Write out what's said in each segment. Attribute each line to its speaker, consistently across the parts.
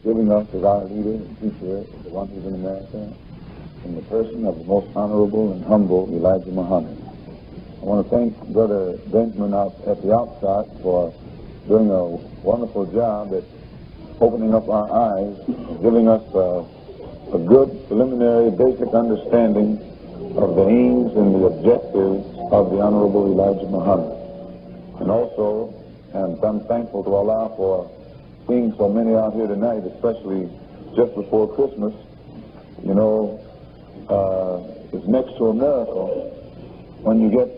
Speaker 1: giving us as our leader and teacher, the one who's in America, in the person of the most honorable and humble Elijah Muhammad. I want to thank Brother Benjamin out at the outset for doing a wonderful job at opening up our eyes and giving us a good preliminary basic understanding of the aims and the objectives of the Honorable Elijah Muhammad. And also, I'm thankful to Allah for seeing so many out here tonight, especially just before Christmas. You know, it's next to a miracle when you get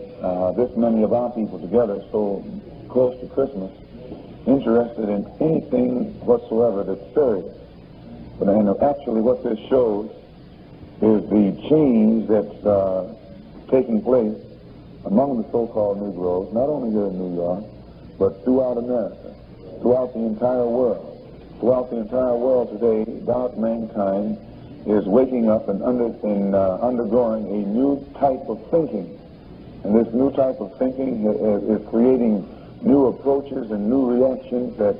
Speaker 1: this many of our people together so close to Christmas, interested in anything whatsoever that's serious. But actually what this shows is the change that's taking place among the so-called Negroes, not only here in New York, but throughout America, throughout the entire world. Throughout the entire world today, dark mankind is waking up and undergoing a new type of thinking. And this new type of thinking is creating new approaches and new reactions that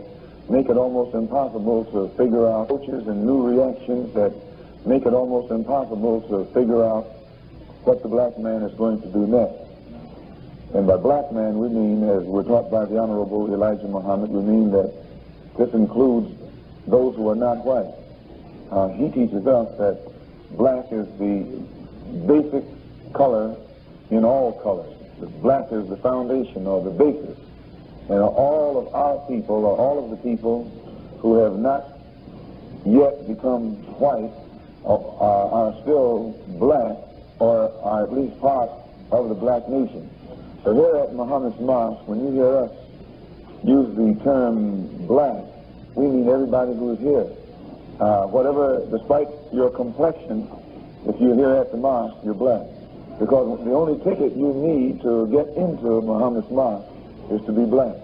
Speaker 1: make it almost impossible to figure out what the black man is going to do next. And by black man we mean, as we're taught by the Honorable Elijah Muhammad, we mean that this includes those who are not white. He teaches us that black is the basic color in all colors. Black is the foundation or the basis. And all of our people, or all of the people who have not yet become white, are still black, or are at least part of the black nation. So here at Muhammad's Mosque, when you hear us use the term black, we mean everybody who is here. Despite your complexion, if you're here at the mosque, you're black. Because the only ticket you need to get into Muhammad's Mosque is to be black.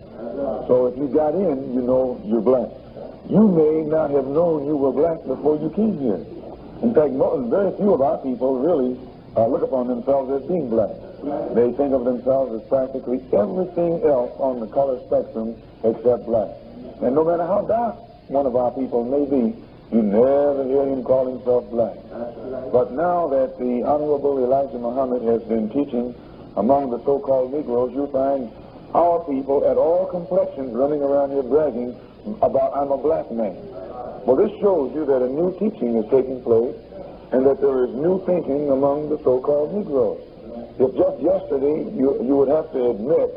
Speaker 1: So if you got in, you know you're black. You may not have known you were black before you came here. In fact, very few of our people really look upon themselves as being black. They think of themselves as practically everything else on the color spectrum except black. And no matter how dark one of our people may be, you never hear him call himself black. But now that the Honorable Elijah Muhammad has been teaching among the so-called Negroes, you find our people at all complexions running around here bragging about, I'm a black man. Well, this shows you that a new teaching is taking place and that there is new thinking among the so-called Negroes. If just yesterday you would have to admit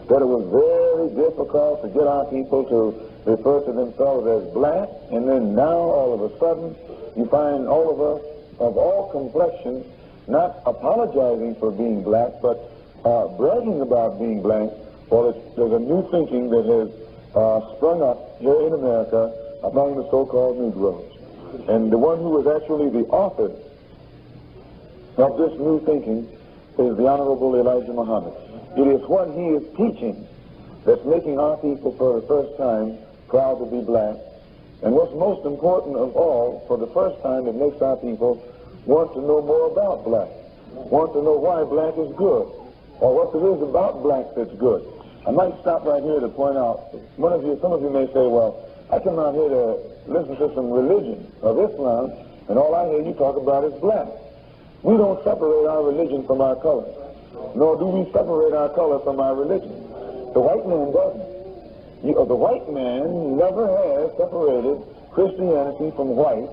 Speaker 1: that it was very difficult to get our people to refer to themselves as black, and then now all of a sudden you find all of us of all complexions not apologizing for being black, but bragging about being black. Well, there's a new thinking that has sprung up here in America among the so-called Negroes. And the one who is actually the author of this new thinking is the Honorable Elijah Muhammad. It is what he is teaching that's making our people for the first time proud to be black. And what's most important of all, for the first time, it makes our people want to know more about black, want to know why black is good, or what there is about black that's good. I might stop right here to point out, some of you may say, well, I come out here to listen to some religion of Islam, and all I hear you talk about is black. We don't separate our religion from our color, nor do we separate our color from our religion. The white man doesn't. The white man never has separated Christianity from white,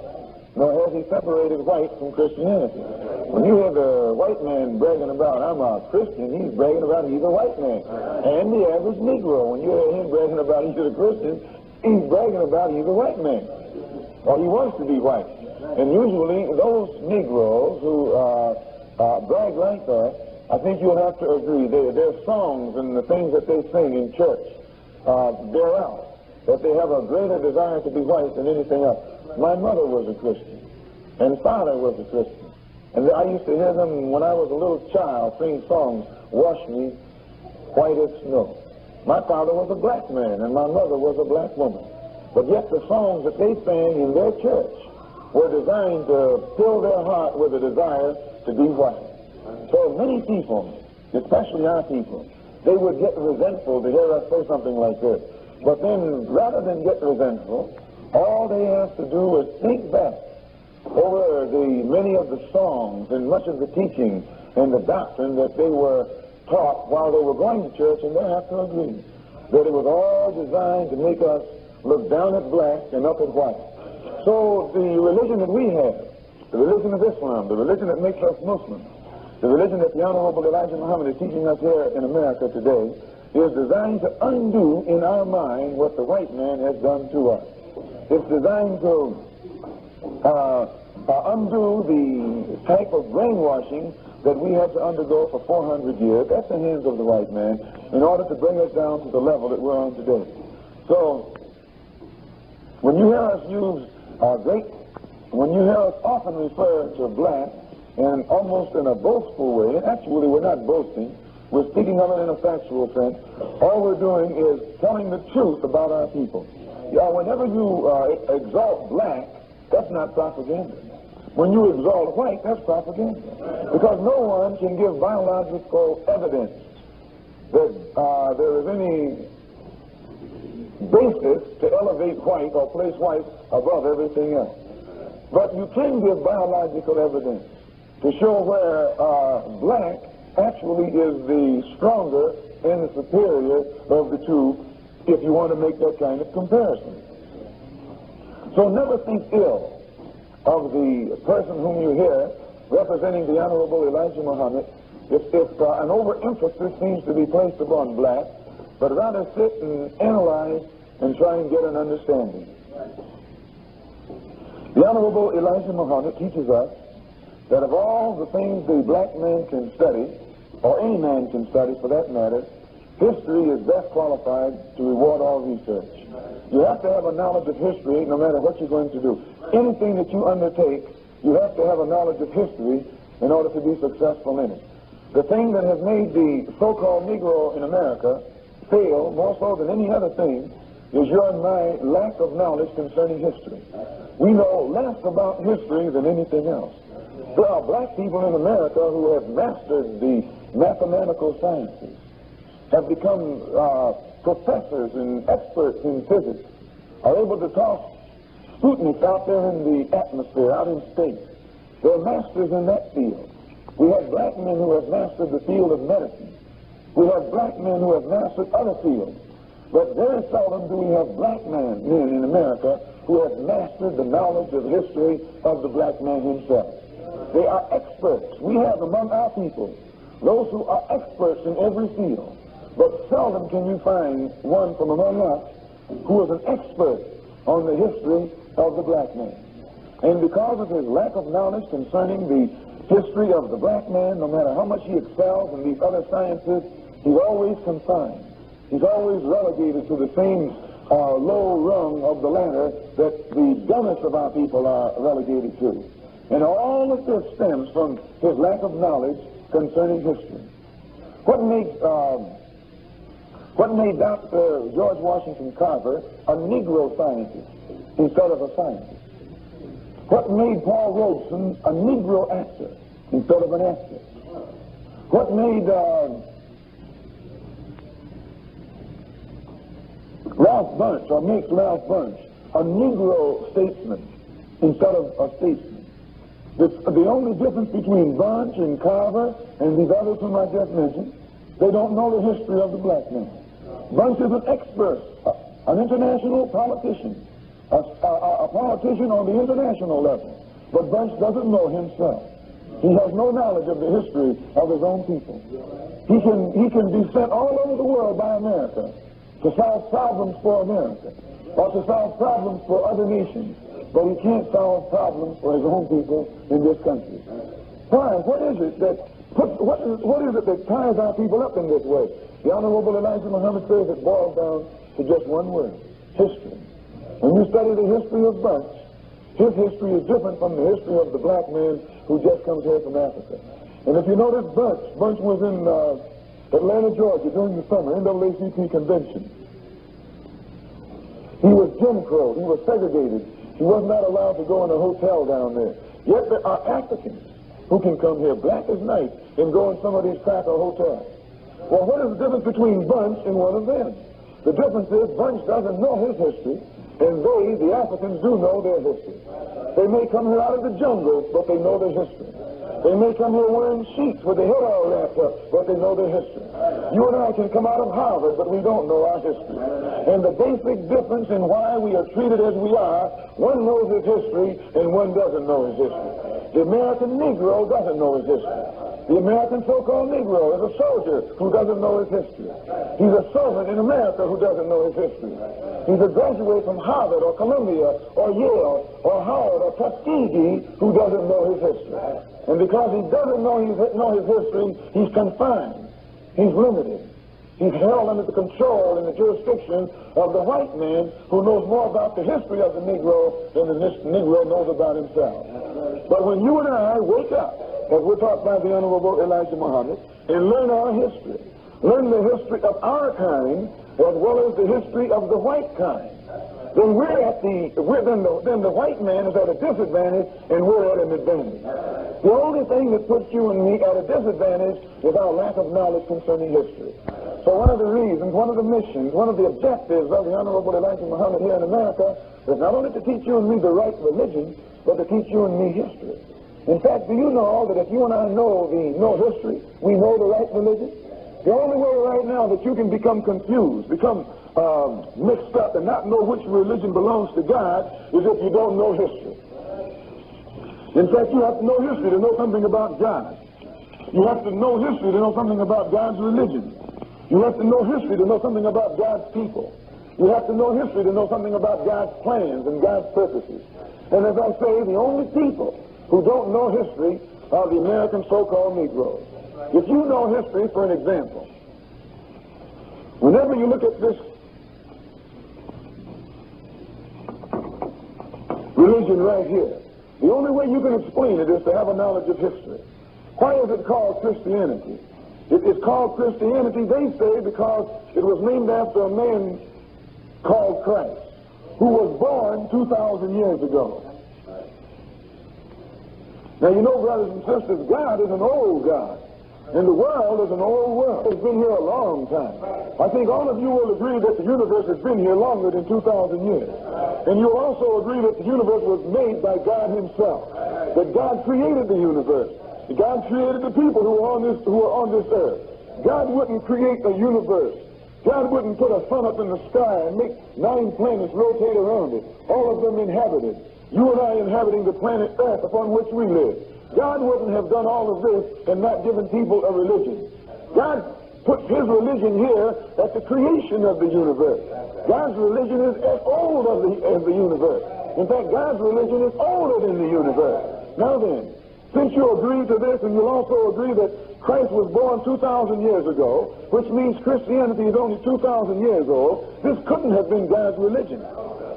Speaker 1: nor has he separated white from Christianity. When you hear the white man bragging about, I'm a Christian, he's bragging about he's a white man. And the average Negro, when you hear him bragging about he's a Christian, he's bragging about he's a white man. Or he wants to be white. And usually those Negroes who brag like that, I think you'll have to agree, their songs and the things that they sing in church bear out that they have a greater desire to be white than anything else. My mother was a Christian, and father was a Christian. And I used to hear them when I was a little child sing songs, Wash Me White as Snow. My father was a black man, and my mother was a black woman. But yet the songs that they sang in their church were designed to fill their heart with a desire to be white. So many people, especially our people, they would get resentful to hear us say something like this. But then, rather than get resentful, All they have to do is think back over the many of the songs and much of the teaching and the doctrine that they were taught while they were going to church, and they have to agree that it was all designed to make us look down at black and up at white. So the religion that we have, the religion of Islam, the religion that makes us Muslims, the religion that the Honorable Elijah Muhammad is teaching us here in America today, is designed to undo in our mind what the white man has done to us. It's designed to undo the type of brainwashing that we had to undergo for 400 years at the hands of the white man in order to bring us down to the level that we're on today. So, when you hear us use when you hear us often refer to black, and almost in a boastful way, and actually we're not boasting, we're speaking of it in a factual sense, all we're doing is telling the truth about our people. Whenever you exalt black, that's not propaganda. When you exalt white, that's propaganda. Because no one can give biological evidence that there is any basis to elevate white or place white above everything else. But you can give biological evidence to show where black actually is the stronger and the superior of the two, if you want to make that kind of comparison. So never think ill of the person whom you hear representing the Honorable Elijah Muhammad if an overemphasis seems to be placed upon black, but rather sit and analyze and try and get an understanding. The Honorable Elijah Muhammad teaches us that of all the things the black man can study, or any man can study for that matter, history is best qualified to reward all research. You have to have a knowledge of history no matter what you're going to do. Anything that you undertake, you have to have a knowledge of history in order to be successful in it. The thing that has made the so-called Negro in America fail more so than any other thing is your and my lack of knowledge concerning history. We know less about history than anything else. There are black people in America who have mastered the mathematical sciences, have become professors and experts in physics, are able to toss Sputniks out there in the atmosphere, out in space. They're masters in that field. We have black men who have mastered the field of medicine. We have black men who have mastered other fields. But very seldom do we have black men in America who have mastered the knowledge of history of the black man himself. They are experts. We have among our people those who are experts in every field. But seldom can you find one from among us who is an expert on the history of the black man. And because of his lack of knowledge concerning the history of the black man, no matter how much he excels in these other sciences, he's always confined. He's always relegated to the same low rung of the ladder that the dumbest of our people are relegated to. And all of this stems from his lack of knowledge concerning history. What made Dr. George Washington Carver a Negro scientist instead of a scientist? What made Paul Robeson a Negro actor instead of an actor? What made Ralph Bunche, or makes Ralph Bunche, a Negro statesman instead of a statesman? The only difference between Bunche and Carver and these others whom I just mentioned, they don't know the history of the black man. Bunche is an expert, an international politician, a politician on the international level. But Bunche doesn't know himself. He has no knowledge of the history of his own people. He can be sent all over the world by America to solve problems for America, or to solve problems for other nations, but he can't solve problems for his own people in this country. Why? What is it that ties our people up in this way? The Honorable Elijah Muhammad says it boils down to just one word: history. When you study the history of Bunche, his history is different from the history of the black man who just comes here from Africa. And if you notice, Bunche was in Atlanta, Georgia during the summer NAACP convention. He was Jim Crow. He was segregated. He was not allowed to go in a hotel down there. Yet there are Africans who can come here black as night and go in some of these cracker hotels. Well, what is the difference between Bunche and one of them? The difference is Bunche doesn't know his history, And they, the Africans, do know their history. They may come here out of the jungle, but they know their history. They may come here wearing sheets with their head all wrapped up, but they know their history. You and I can come out of Harvard, but we don't know our history. And the basic difference in why we are treated as we are, one knows his history and one doesn't know his history. The American Negro doesn't know his history. The American so-called Negro is a soldier who doesn't know his history. He's a servant in America who doesn't know his history. He's a graduate from Harvard or Columbia or Yale or Howard or Tuskegee who doesn't know his history. And because he doesn't know his history, he's confined. He's limited. He's held under the control and the jurisdiction of the white man who knows more about the history of the Negro than the Negro knows about himself. But when you and I wake up, as we're taught by the Honorable Elijah Muhammad, and learn our history, learn the history of our kind as well as the history of the white kind, then then the white man is at a disadvantage and we're at an advantage. The only thing that puts you and me at a disadvantage is our lack of knowledge concerning history. So one of the reasons, one of the missions, one of the objectives of the Honorable Elijah Muhammad here in America is not only to teach you and me the right religion, but to teach you and me history. In fact, do you know that if you and I know history, we know the right religion? The only way right now that you can become confused, become mixed up and not know which religion belongs to God is if you don't know history. In fact, you have to know history to know something about God. You have to know history to know something about God's religion. You have to know history to know something about God's people. You have to know history to know something about God's plans and God's purposes. And as I say, the only people who don't know history are the American so-called Negroes. If you know history, for an example, whenever you look at this religion right here, the only way you can explain it is to have a knowledge of history. Why is it called Christianity? It is called Christianity, they say, because it was named after a man called Christ, who was born 2,000 years ago. Now, you know, brothers and sisters, God is an old God, and the world is an old world. It's been here a long time. I think all of you will agree that the universe has been here longer than 2,000 years. And you'll also agree that the universe was made by God himself, that God created the universe. God created the people who are on this earth. God wouldn't create a universe. God wouldn't put a sun up in the sky and make 9 planets rotate around it, all of them inhabited. You and I inhabiting the planet Earth upon which we live. God wouldn't have done all of this and not given people a religion. God put his religion here at the creation of the universe. God's religion is as old as the universe. In fact, God's religion is older than the universe. Now then, since you agree to this, and you'll also agree that Christ was born 2,000 years ago, which means Christianity is only 2,000 years old, this couldn't have been God's religion.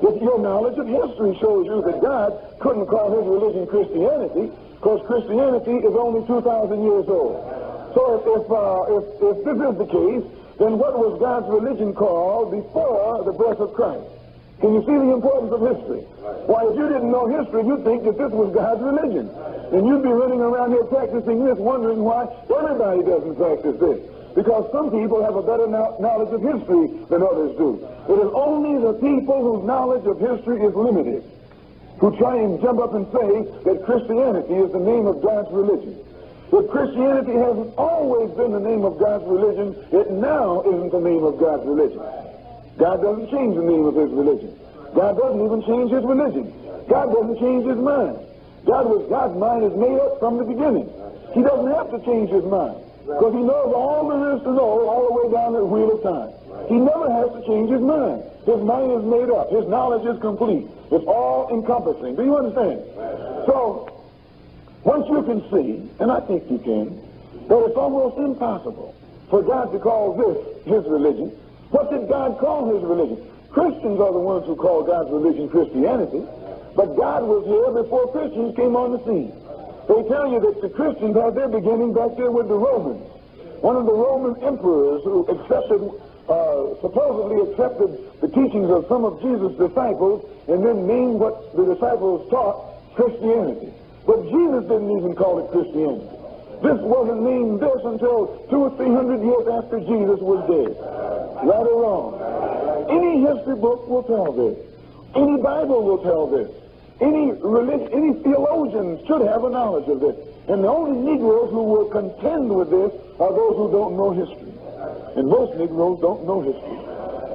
Speaker 1: If your knowledge of history shows you that God couldn't call his religion Christianity, because Christianity is only 2,000 years old. So if this is the case, then what was God's religion called before the birth of Christ? Can you see the importance of history? Why, if you didn't know history, you'd think that this was God's religion. And you'd be running around here practicing this, wondering why everybody doesn't practice this. Because some people have a better knowledge of history than others do. It is only the people whose knowledge of history is limited who try and jump up and say that Christianity is the name of God's religion. If Christianity hasn't always been the name of God's religion, it now isn't the name of God's religion. God doesn't change the name of his religion. God doesn't even change his religion. God doesn't change his mind. God's mind is made up from the beginning. He doesn't have to change his mind, because he knows all there is to know all the way down the wheel of time. He never has to change his mind. His mind is made up. His knowledge is complete. It's all encompassing. Do you understand? So, once you can see, and I think you can, that it's almost impossible for God to call this his religion. What did God call his religion? Christians are the ones who call God's religion Christianity, but God was here before Christians came on the scene. They tell you that the Christians had their beginning back there with the Romans. One of the Roman emperors who supposedly accepted the teachings of some of Jesus' disciples and then named what the disciples taught Christianity. But Jesus didn't even call it Christianity. This wasn't named this until 200 or 300 years after Jesus was dead. Right or wrong. Any history book will tell this. Any Bible will tell this. Any religion, any theologian should have a knowledge of this. And the only Negroes who will contend with this are those who don't know history. And most Negroes don't know history.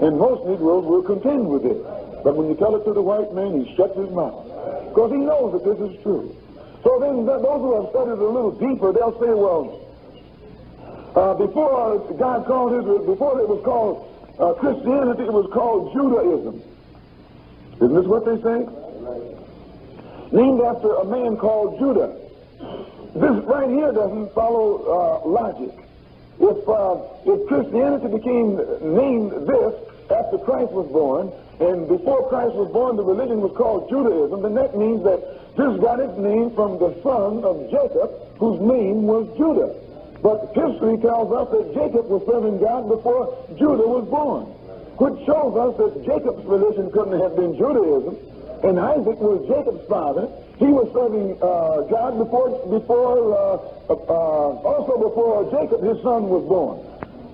Speaker 1: And most Negroes will contend with this. But when you tell it to the white man, he shuts his mouth. Because he knows that this is true. So then those who have studied a little deeper, they'll say, well, before God called Israel, before it was called Christianity, it was called Judaism. Isn't this what they say? Named after a man called Judah. This right here doesn't follow logic. If Christianity became named this after Christ was born, and before Christ was born the religion was called Judaism, then that means that this got its name from the son of Jacob, whose name was Judah. But history tells us that Jacob was serving God before Judah was born, which shows us that Jacob's religion couldn't have been Judaism, and Isaac was Jacob's father. He was serving God also before Jacob, his son, was born.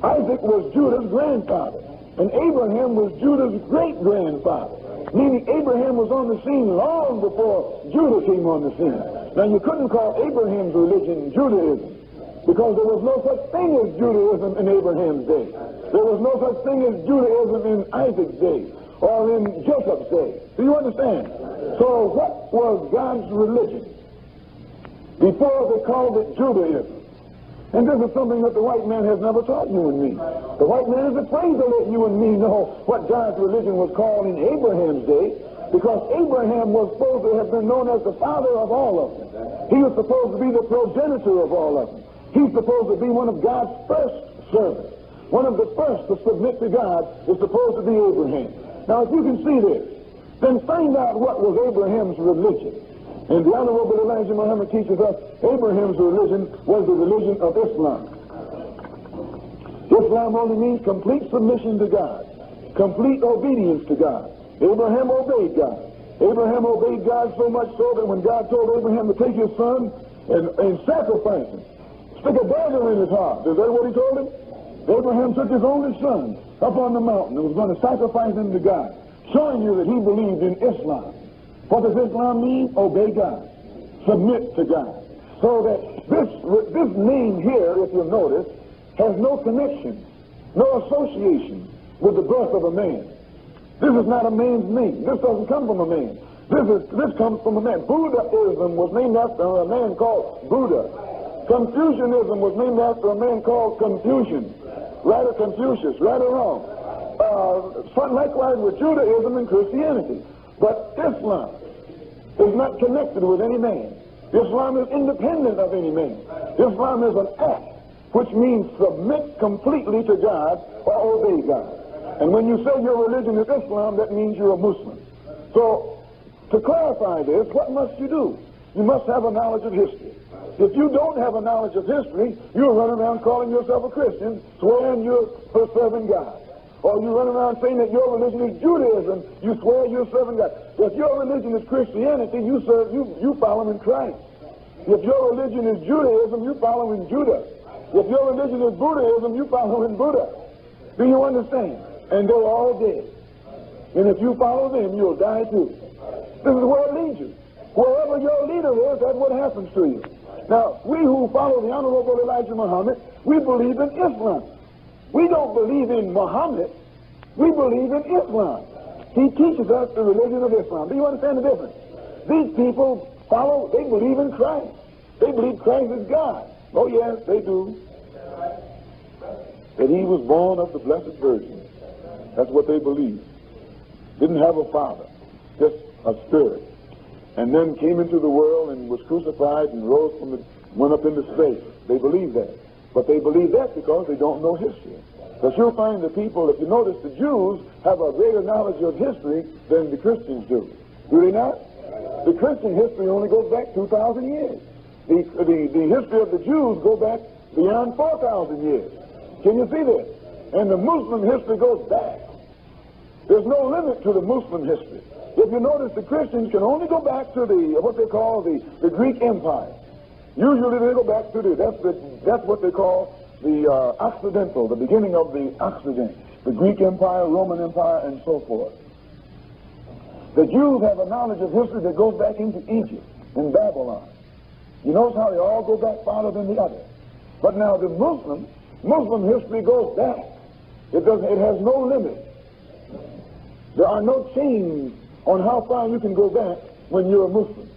Speaker 1: Isaac was Judah's grandfather, and Abraham was Judah's great-grandfather, meaning Abraham was on the scene long before Judah came on the scene. Now, you couldn't call Abraham's religion Judaism, because there was no such thing as Judaism in Abraham's day. There was no such thing as Judaism in Isaac's day, or in Jacob's day. Do you understand? So what was God's religion before they called it Judaism? And this is something that the white man has never taught you and me. The white man is afraid to let you and me know what God's religion was called in Abraham's day, because Abraham was supposed to have been known as the father of all of them. He was supposed to be the progenitor of all of them. He's supposed to be one of God's first servants. One of the first to submit to God is supposed to be Abraham. Now, if you can see this, then find out what was Abraham's religion. And the Honorable Elijah Muhammad teaches us Abraham's religion was the religion of Islam. Islam only means complete submission to God, complete obedience to God. Abraham obeyed God. Abraham obeyed God so much so that when God told Abraham to take his son and sacrifice him, stick a dagger in his heart. Is that what he told him? Abraham took his only son up on the mountain and was going to sacrifice him to God, showing you that he believed in Islam. What does Islam mean? Obey God. Submit to God. So that this name here, if you'll notice, has no connection, no association with the birth of a man. This is not a man's name. This doesn't come from a man. This comes from a man. Buddhism was named after a man called Buddha. Confucianism was named after a man called Confucian. Right or Confucius, right or wrong. Likewise with Judaism and Christianity. But Islam is not connected with any man. Islam is independent of any man. Islam is an act, which means submit completely to God or obey God. And when you say your religion is Islam, that means you're a Muslim. So, to clarify this, what must you do? You must have a knowledge of history. If you don't have a knowledge of history, you'll run around calling yourself a Christian, swearing you're serving God. Or you run around saying that your religion is Judaism, you swear you're serving God. If your religion is Christianity, you follow in Christ. If your religion is Judaism, you follow in Judah. If your religion is Buddhism, you follow in Buddha. Do you understand? And they're all dead. And if you follow them, you'll die too. This is where it leads you. Wherever your leader is, that's what happens to you. Now, we who follow the Honorable Elijah Muhammad, we believe in Islam. We don't believe in Muhammad. We believe in Islam. He teaches us the religion of Islam. Do you understand the difference? These people they believe in Christ. They believe Christ is God. Oh, yes, they do. That he was born of the Blessed Virgin. That's what they believe. Didn't have a father, just a spirit. And then came into the world and was crucified and went up into space. They believe that. But they believe that because they don't know history. Because you'll find the people, if you notice, the Jews have a greater knowledge of history than the Christians do. Do they not? The Christian history only goes back 2,000 years. The history of the Jews go back beyond 4,000 years. Can you see this? And the Muslim history goes back. There's no limit to the Muslim history. If you notice, the Christians can only go back to what they call the Greek Empire. Usually they go back to that's what they call the Occidental, the beginning of the Occident, the Greek Empire, Roman Empire, and so forth. The Jews have a knowledge of history that goes back into Egypt and Babylon. You notice how they all go back farther than the other. But now the Muslim history goes back. It has no limit. There are no chains on how far you can go back when you're a Muslim.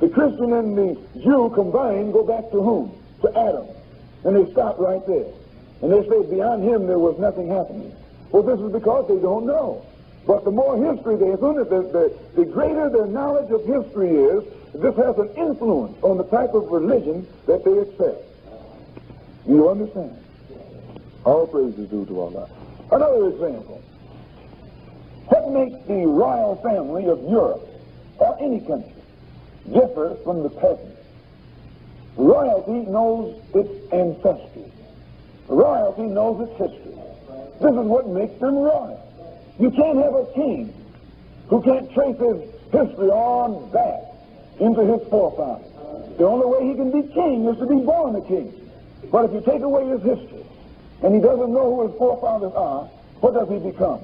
Speaker 1: The Christian and the Jew combined go back to whom? To Adam. And they stop right there. And they say beyond him there was nothing happening. Well, this is because they don't know. But the more history they have, the greater their knowledge of history is, this has an influence on the type of religion that they accept. You understand? All praise is due to Allah. Another example. What makes the royal family of Europe or any country differ from the peasants? Royalty knows its ancestry. Royalty knows its history. This is what makes them royal. You can't have a king who can't trace his history on back into his forefathers. The only way he can be king is to be born a king. But if you take away his history and he doesn't know who his forefathers are, what does he become?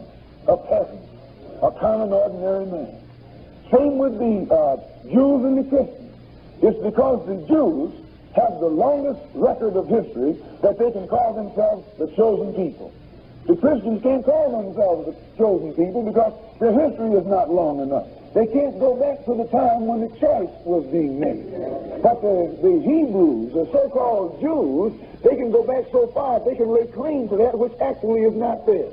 Speaker 1: A peasant, a common ordinary man. Same with the Jews and the Christians. It's because the Jews have the longest record of history that they can call themselves the chosen people. The Christians can't call themselves the chosen people because their history is not long enough. They can't go back to the time when the choice was being made. But the Hebrews, the so-called Jews, they can go back so far they can lay claim to that which actually is not there.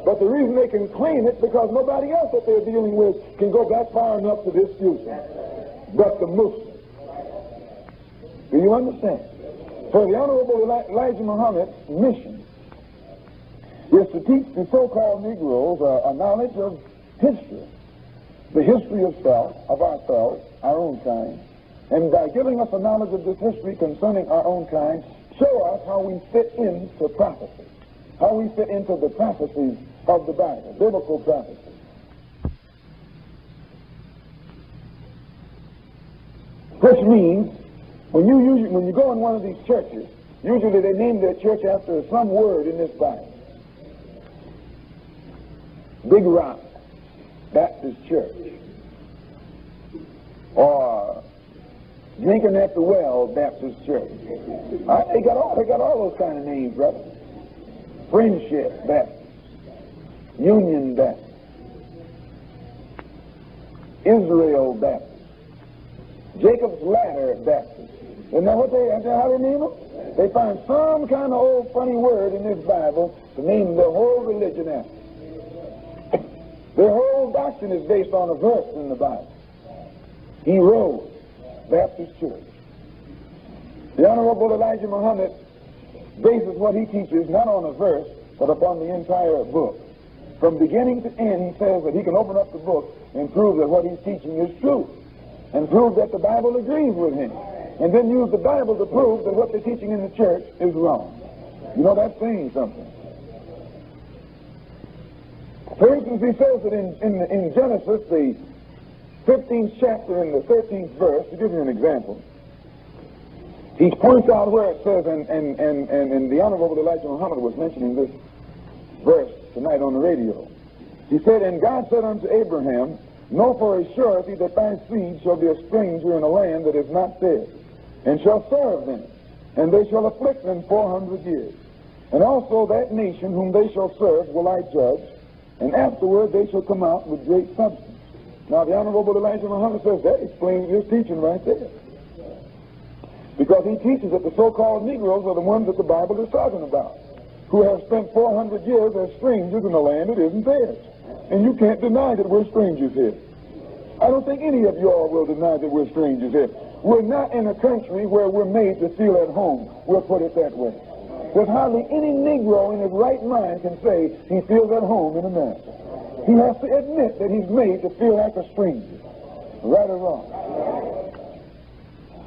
Speaker 1: But the reason they can claim it because nobody else that they're dealing with can go back far enough to dispute it. But the Muslims. Do you understand? So the Honorable Elijah Muhammad's mission is to teach the so-called Negroes a knowledge of history, the history of self, of ourselves, our own kind, and by giving us a knowledge of this history concerning our own kind, show us how we fit into prophecy, how we fit into the prophecies of the Bible, biblical prophecy. Which means, when you go in one of these churches, usually they name their church after some word in this Bible. Big Rock Baptist Church, or Drinking at the Well Baptist Church. They got all those kind of names, brother. Friendship Baptist, Union Baptist, Israel Baptist, Jacob's Ladder Baptist. Isn't that how they name them? They find some kind of old funny word in this Bible to name their whole religion after. Their whole doctrine is based on a verse in the Bible. He rose, Baptist Church. The Honorable Elijah Muhammad bases what he teaches not on a verse, but upon the entire book. From beginning to end, he says that he can open up the book and prove that what he's teaching is true, and prove that the Bible agrees with him, and then use the Bible to prove that what they're teaching in the church is wrong. You know, that's saying something. For instance, he says that in Genesis, the 15th chapter and the 13th verse, to give you an example, he points out where it says, and the Honorable Elijah Muhammad was mentioning this verse tonight on the radio. He said, "And God said unto Abraham, Know for a surety that thy seed shall be a stranger in a land that is not theirs, and shall serve them, and they shall afflict them 400 years. And also that nation whom they shall serve will I judge, and afterward they shall come out with great substance." Now the Honorable Elijah Muhammad says that explains his teaching right there. Because he teaches that the so-called Negroes are the ones that the Bible is talking about, who have spent 400 years as strangers in a land that isn't theirs. And you can't deny that we're strangers here. I don't think any of y'all will deny that we're strangers here. We're not in a country where we're made to feel at home. We'll put it that way. There's hardly any Negro in his right mind can say he feels at home in America. He has to admit that he's made to feel like a stranger. Right or wrong?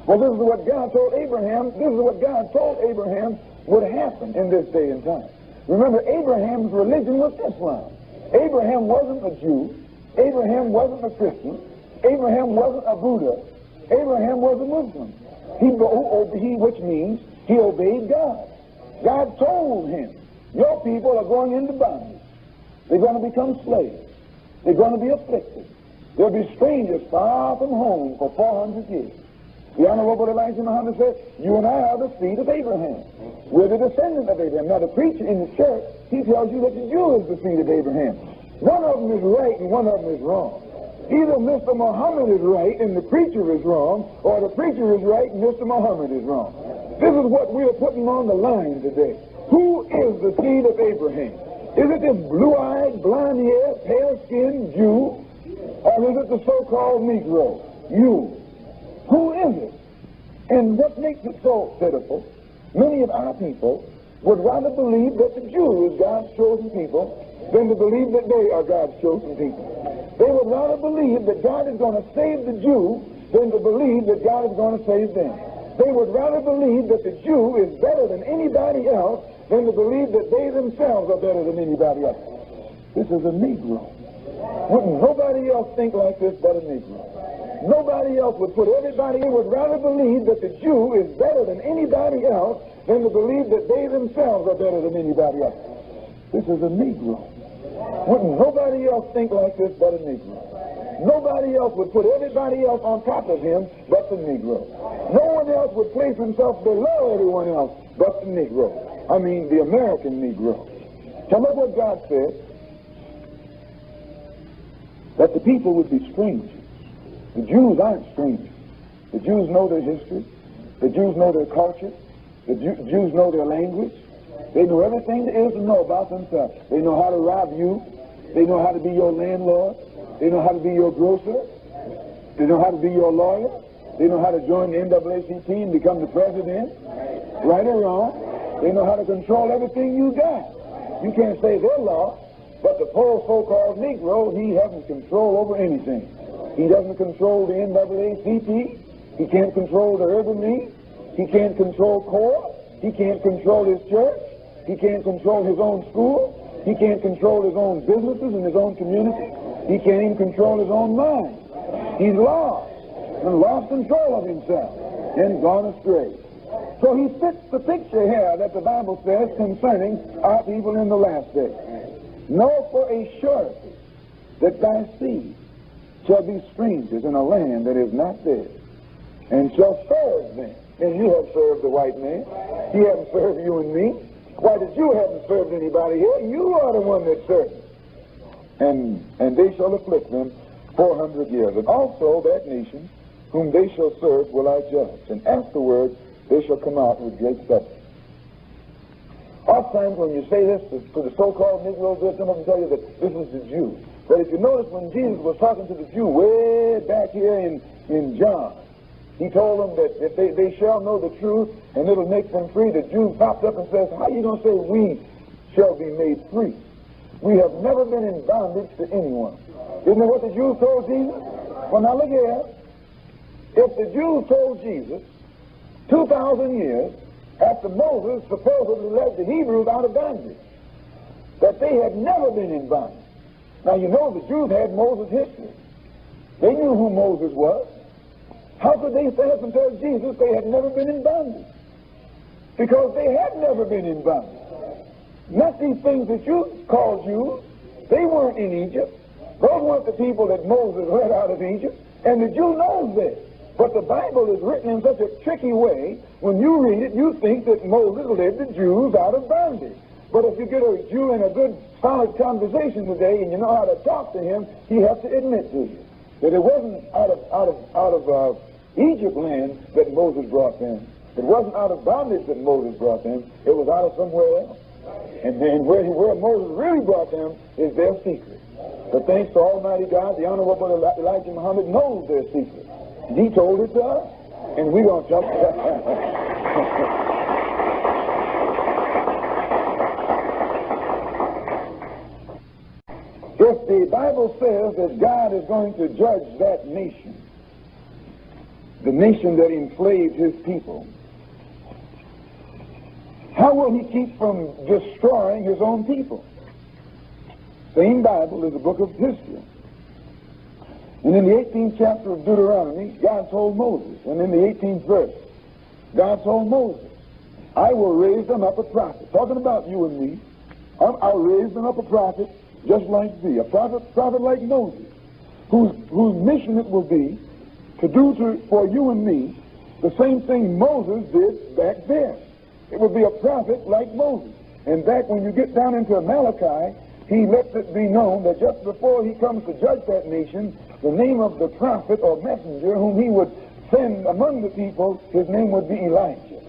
Speaker 1: Well, this is what God told Abraham. This is what God told Abraham would happen in this day and time. Remember, Abraham's religion was Islam. Abraham wasn't a Jew. Abraham wasn't a Christian. Abraham wasn't a Buddha. Abraham was a Muslim. Which means he obeyed God. God told him, your people are going into bondage. They're going to become slaves. They're going to be afflicted. There'll be strangers far from home for 400 years. The Honorable Elijah Muhammad said, you and I are the seed of Abraham. We're the descendant of Abraham. Now, the preacher in the church, he tells you that the Jew is the seed of Abraham. One of them is right and one of them is wrong. Either Mr. Muhammad is right and the preacher is wrong, or the preacher is right and Mr. Muhammad is wrong. This is what we are putting on the line today. Who is the seed of Abraham? Is it this blue-eyed, blonde-haired, pale-skinned Jew, or is it the so-called Negro? You. Who is it? And what makes it so pitiful, many of our people would rather believe that the Jew is God's chosen people than to believe that they are God's chosen people. They would rather believe that God is going to save the Jew than to believe that God is going to save them. They would rather believe that the Jew is better than anybody else than to believe that they themselves are better than anybody else. This is a Negro. Wouldn't nobody else think like this but a Negro? Nobody else would put everybody in, would rather believe that the Jew is better than anybody else than to believe that they themselves are better than anybody else. This is a Negro. Wouldn't nobody else think like this but a Negro? Nobody else would put everybody else on top of him but the Negro. No one else would place himself below everyone else but the Negro. I mean, the American Negro. Tell me what God said. That the people would be strangers. The Jews aren't strangers. The Jews know their history. The Jews know their culture. The Jews know their language. They know everything there is to know about themselves. They know how to rob you. They know how to be your landlord. They know how to be your grocer. They know how to be your lawyer. They know how to join the NAACP and become the president. Right or wrong. They know how to control everything you got. You can't say they're lost, but the poor so-called Negro, he hasn't control over anything. He doesn't control the NAACP. He can't control the Urban League. He can't control CORE. He can't control his church. He can't control his own school. He can't control his own businesses and his own community. He can't even control his own mind. He's lost and lost control of himself and gone astray. So he fits the picture here that the Bible says concerning our people in the last day. Know for a surety that thy seed shall be strangers in a land that is not theirs, and shall serve them. And you have served the white man. He hasn't served you and me. Why, the Jew hasn't served anybody here. You are the one that served. And they shall afflict them 400 years. And also that nation whom they shall serve will I judge. And afterward they shall come out with great substance. Oftentimes when you say this to the so-called Negroes, they'll come up and tell you that this is the Jew. But if you notice when Jesus was talking to the Jew way back here in John, he told them that if they shall know the truth and it'll make them free. The Jew popped up and says, how are you going to say we shall be made free? We have never been in bondage to anyone. Isn't that what the Jews told Jesus? Well, now look here. If the Jews told Jesus 2,000 years after Moses supposedly led the Hebrews out of bondage, that they had never been in bondage. Now, you know the Jews had Moses' history. They knew who Moses was. How could they stand up and tell Jesus they had never been in bondage? Because they had never been in bondage. Not these things that you call Jews. They weren't in Egypt. Those weren't the people that Moses led out of Egypt. And the Jew knows this. But the Bible is written in such a tricky way, when you read it, you think that Moses led the Jews out of bondage. But if you get a Jew in a good, solid conversation today, and you know how to talk to him, he has to admit to you that it wasn't out of Egypt land that Moses brought them. It wasn't out of bondage that Moses brought them. It was out of somewhere else. And then where Moses really brought them is their secret. But thanks to Almighty God, the Honorable Elijah Muhammad knows their secret. And he told it to us, and we're going to jump to that. If the Bible says that God is going to judge that nation, the nation that enslaved his people, how will he keep from destroying his own people? Same Bible is a book of history. And in the 18th chapter of Deuteronomy, God told Moses, and in the 18th verse, God told Moses, I will raise them up a prophet. Talking about you and me, I'll raise them up a prophet just like thee, a prophet like Moses, whose mission it will be to do for you and me the same thing Moses did back then. It would be a prophet like Moses. And back when you get down into Malachi, he lets it be known that just before he comes to judge that nation, the name of the prophet or messenger whom he would send among the people, his name would be Elijah.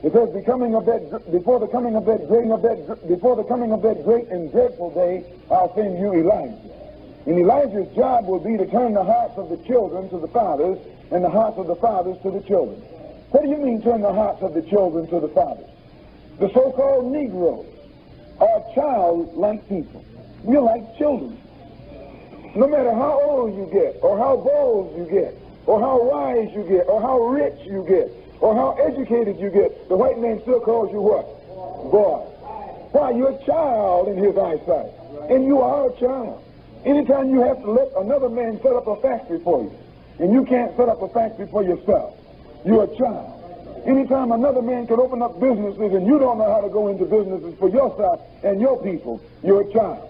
Speaker 1: Because before the coming of that great and dreadful day, I'll send you Elijah. And Elijah's job will be to turn the hearts of the children to the fathers and the hearts of the fathers to the children. What do you mean turn the hearts of the children to the fathers? The so-called Negroes are childlike people. We're like children. No matter how old you get, or how bold you get, or how wise you get, or how rich you get, or how educated you get, the white man still calls you what? Boy. Why? You're a child in his eyesight. And you are a child. Anytime you have to let another man set up a factory for you, and you can't set up a factory for yourself, you're a child. Anytime another man can open up businesses and you don't know how to go into businesses for yourself and your people, you're a child.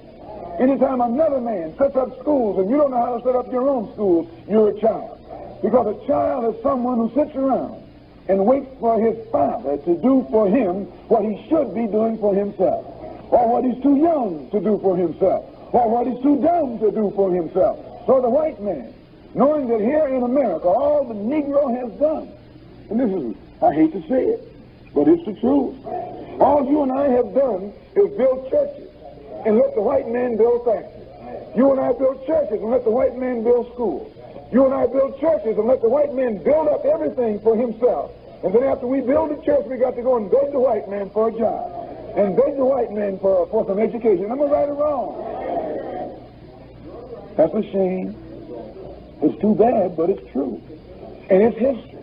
Speaker 1: Anytime another man sets up schools and you don't know how to set up your own schools, you're a child. Because a child is someone who sits around and waits for his father to do for him what he should be doing for himself, or what he's too young to do for himself, or what he's too dumb to do for himself. So the white man, knowing that here in America all the Negro has done, and this is, I hate to say it, but it's the truth. All you and I have done is build churches and let the white man build factories. You and I build churches and let the white man build schools. You and I build churches and let the white man build up everything for himself. And then after we build a church, we got to go and beg the white man for a job and beg the white man for some education. Am I right or wrong? That's a shame. It's too bad, but it's true. And it's history.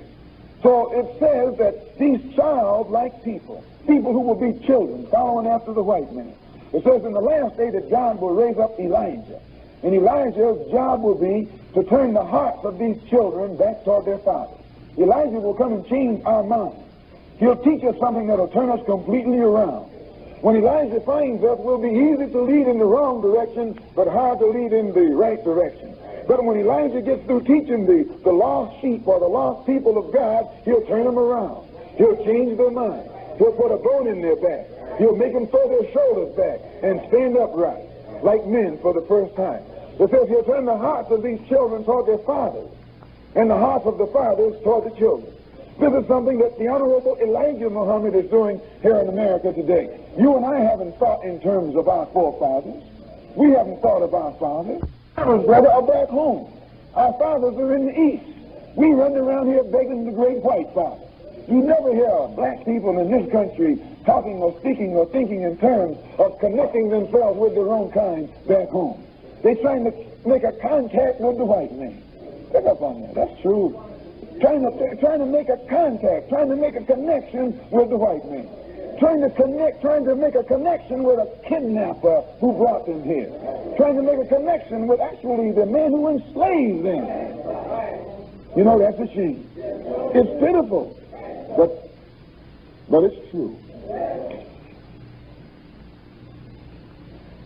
Speaker 1: So it says that these childlike people who will be children following after the white man, it says in the last day that God will raise up Elijah. And Elijah's job will be to turn the hearts of these children back toward their father. Elijah will come and change our minds. He'll teach us something that will turn us completely around. When Elijah finds us, we'll be easy to lead in the wrong direction, but hard to lead in the right direction. But when Elijah gets through teaching the lost sheep or the lost people of God, he'll turn them around. He'll change their mind. He'll put a bone in their back. He'll make them throw their shoulders back and stand upright like men for the first time. It says he'll turn the hearts of these children toward their fathers and the hearts of the fathers toward the children. This is something that the Honorable Elijah Muhammad is doing here in America today. You and I haven't thought in terms of our forefathers. We haven't thought of our fathers. Our brother are back home. Our fathers are in the East. We run around here begging the great white father. You never hear black people in this country talking or speaking or thinking in terms of connecting themselves with their own kind back home. They're trying to make a contact with the white man. Pick up on that. That's true. Trying to make a contact, trying to make a connection with the white man. Trying to make a connection with a kidnapper who brought them here. Trying to make a connection with actually the man who enslaved them. You know, that's a shame. It's pitiful, but it's true.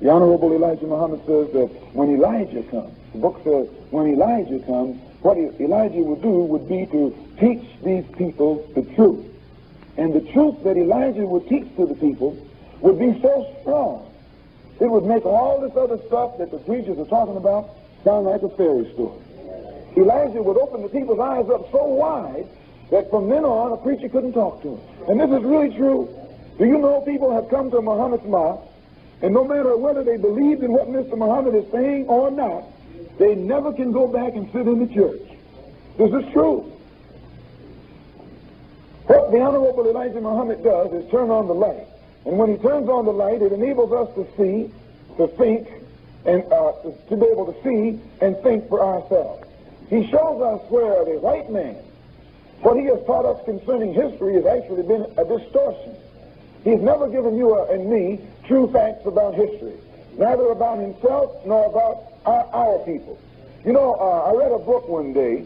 Speaker 1: The Honorable Elijah Muhammad says that when Elijah comes, the book says, when Elijah comes, what Elijah would do would be to teach these people the truth. And the truth that Elijah would teach to the people would be so strong, it would make all this other stuff that the preachers are talking about sound like a fairy story. Elijah would open the people's eyes up so wide that from then on a preacher couldn't talk to them. And this is really true. Do you know people have come to Muhammad's mosque, and no matter whether they believed in what Mr. Muhammad is saying or not, they never can go back and sit in the church. This is true. What the Honorable Elijah Muhammad does is turn on the light. And when he turns on the light, it enables us to see, to think, and to be able to see and think for ourselves. He shows us where the white man, what he has taught us concerning history has actually been a distortion. He's never given you and me true facts about history, neither about himself nor about our people. You know, I read a book one day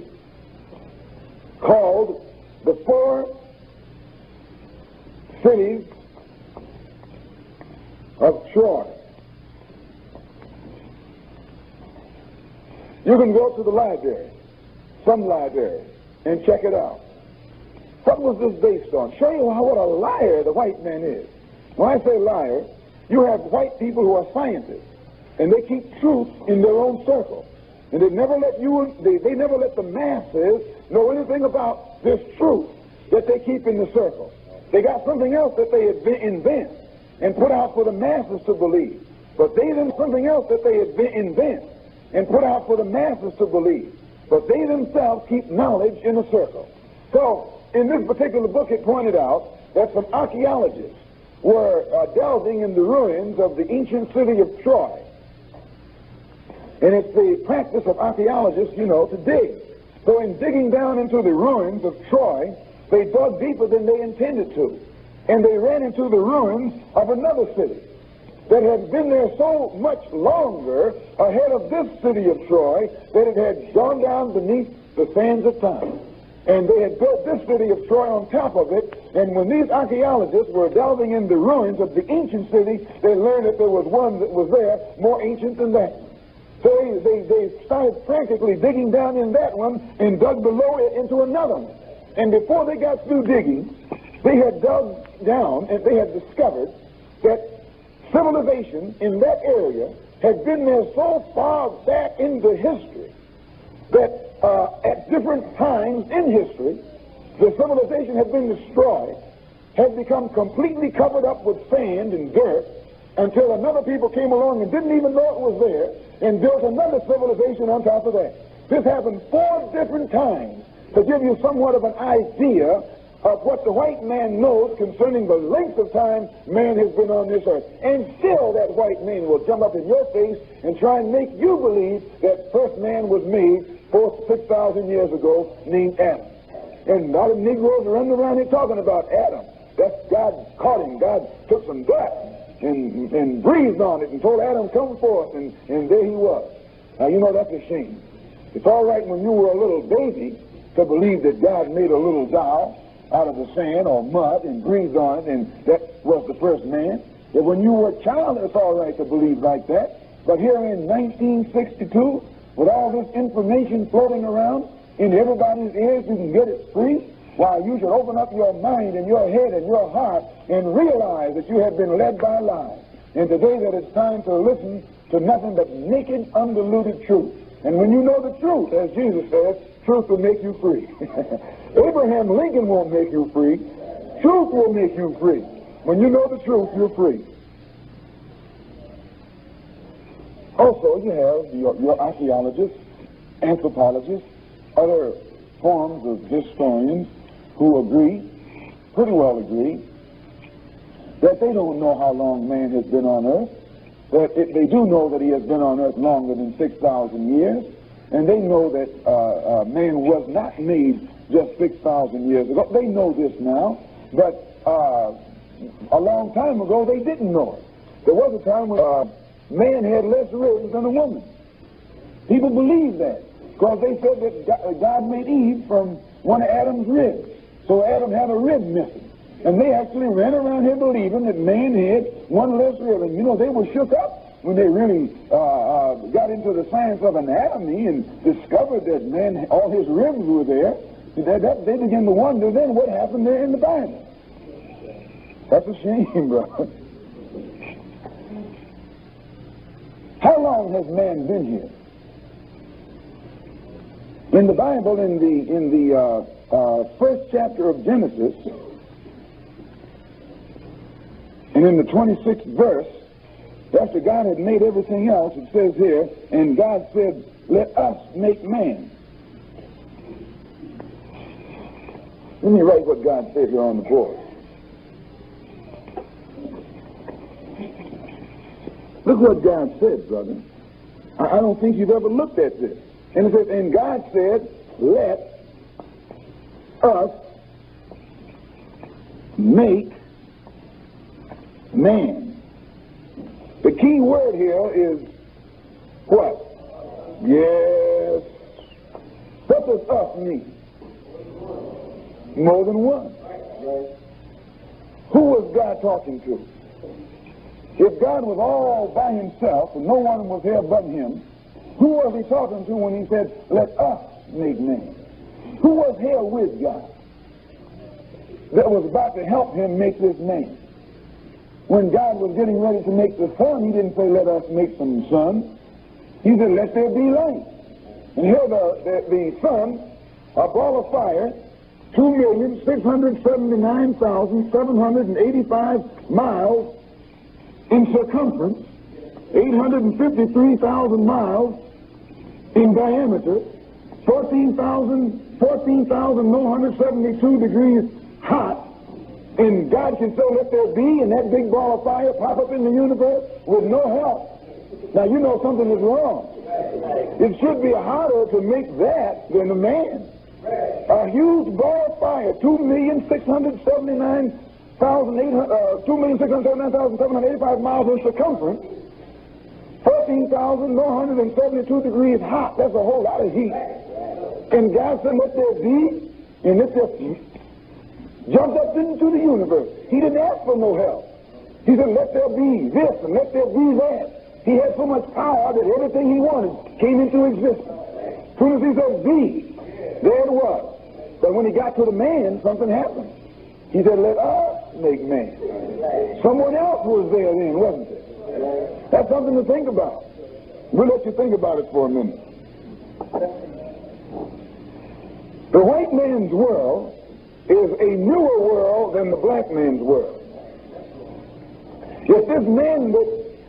Speaker 1: called The Four Cities of Troy. You can go to the library, some library, and check it out. What was this based on? Show you what a liar the white man is. When I say liar, you have white people who are scientists, and they keep truth in their own circle. And they never let they never let the masses know anything about this truth that they keep in the circle. They got something else that they invent and put out for the masses to believe. But they then something else that they invent and put out for the masses to believe. But they themselves keep knowledge in a circle. So, in this particular book, it pointed out that some archaeologists were delving in the ruins of the ancient city of Troy. And it's the practice of archaeologists, to dig. So in digging down into the ruins of Troy, they dug deeper than they intended to. And they ran into the ruins of another city that had been there so much longer ahead of this city of Troy that it had gone down beneath the sands of time. And they had built this city of Troy on top of it, and when these archaeologists were delving in the ruins of the ancient city, they learned that there was one that was there more ancient than that. So they started frantically digging down in that one and dug below it into another one. And before they got through digging, they had dug down and they had discovered that civilization in that area had been there so far back into history that at different times in history, the civilization had been destroyed, had become completely covered up with sand and dirt, until another people came along and didn't even know it was there and built another civilization on top of that. This happened 4 different times to give you somewhat of an idea of what the white man knows concerning the length of time man has been on this earth. And still that white man will jump up in your face and try and make you believe that first man was made 6,000 years ago named Adam. And a lot of Negroes are running around here talking about Adam. That's God caught him. God took some dust and breathed on it and told Adam, come forth, and there he was. Now, that's a shame. It's all right when you were a little baby to believe that God made a little doll out of the sand or mud and breathed on it, and that was the first man. But when you were a child, it's all right to believe like that. But here in 1962, with all this information floating around in everybody's ears, you can get it free. Why, you should open up your mind and your head and your heart and realize that you have been led by lies. And today that it's time to listen to nothing but naked, undiluted truth. And when you know the truth, as Jesus says, truth will make you free. Abraham Lincoln won't make you free. Truth will make you free. When you know the truth, you're free. Also, you have your archaeologists, anthropologists, other forms of historians who agree, pretty well agree, that they don't know how long man has been on earth. But they do know that he has been on earth longer than 6,000 years, and they know that man was not made just 6,000 years ago. They know this now, but a long time ago they didn't know it. There was a time when man had less ribs than a woman. People believe that because they said that God made Eve from one of Adam's ribs. So Adam had a rib missing. And they actually ran around here believing that man had one less rib. And they were shook up when they really got into the science of anatomy and discovered that man, all his ribs were there. They began to wonder then what happened there in the Bible. That's a shame, brother. How long has man been here? In the Bible, in the first chapter of Genesis, and in the 26th verse, after God had made everything else, it says here, and God said, let us make man. Let me write what God said here on the board. Look what God said, brother. I don't think you've ever looked at this. And it says, and God said, let us make man. The key word here is what? Yes. What does us mean? More than one. Who was God talking to? If God was all by himself and no one was here but him, Who was he talking to when he said, let us make man? Who was here with God that was about to help him make this man? When God was getting ready to make the sun, he didn't say, let us make some sun. He said, let there be light. And here the sun, a ball of fire, 2,679,785 miles in circumference, 853,000 miles in diameter, 14,172 degrees hot, and God can say, let there be, and that big ball of fire pop up in the universe with no help. Now, you know something is wrong. It should be harder to make that than a man. A huge ball of fire, 2,679,785 miles in circumference, 14,172 degrees hot. That's a whole lot of heat. And God said, let there be, and it just jumped up into the universe. He didn't ask for no help. He said, let there be this and let there be that. He had so much power that everything he wanted came into existence. As soon as he said be, there it was. But when he got to the man, something happened. He said, let us make man. Someone else was there then, wasn't it? That's something to think about. We'll let you think about it for a minute. The white man's world is a newer world than the black man's world. Yet this man that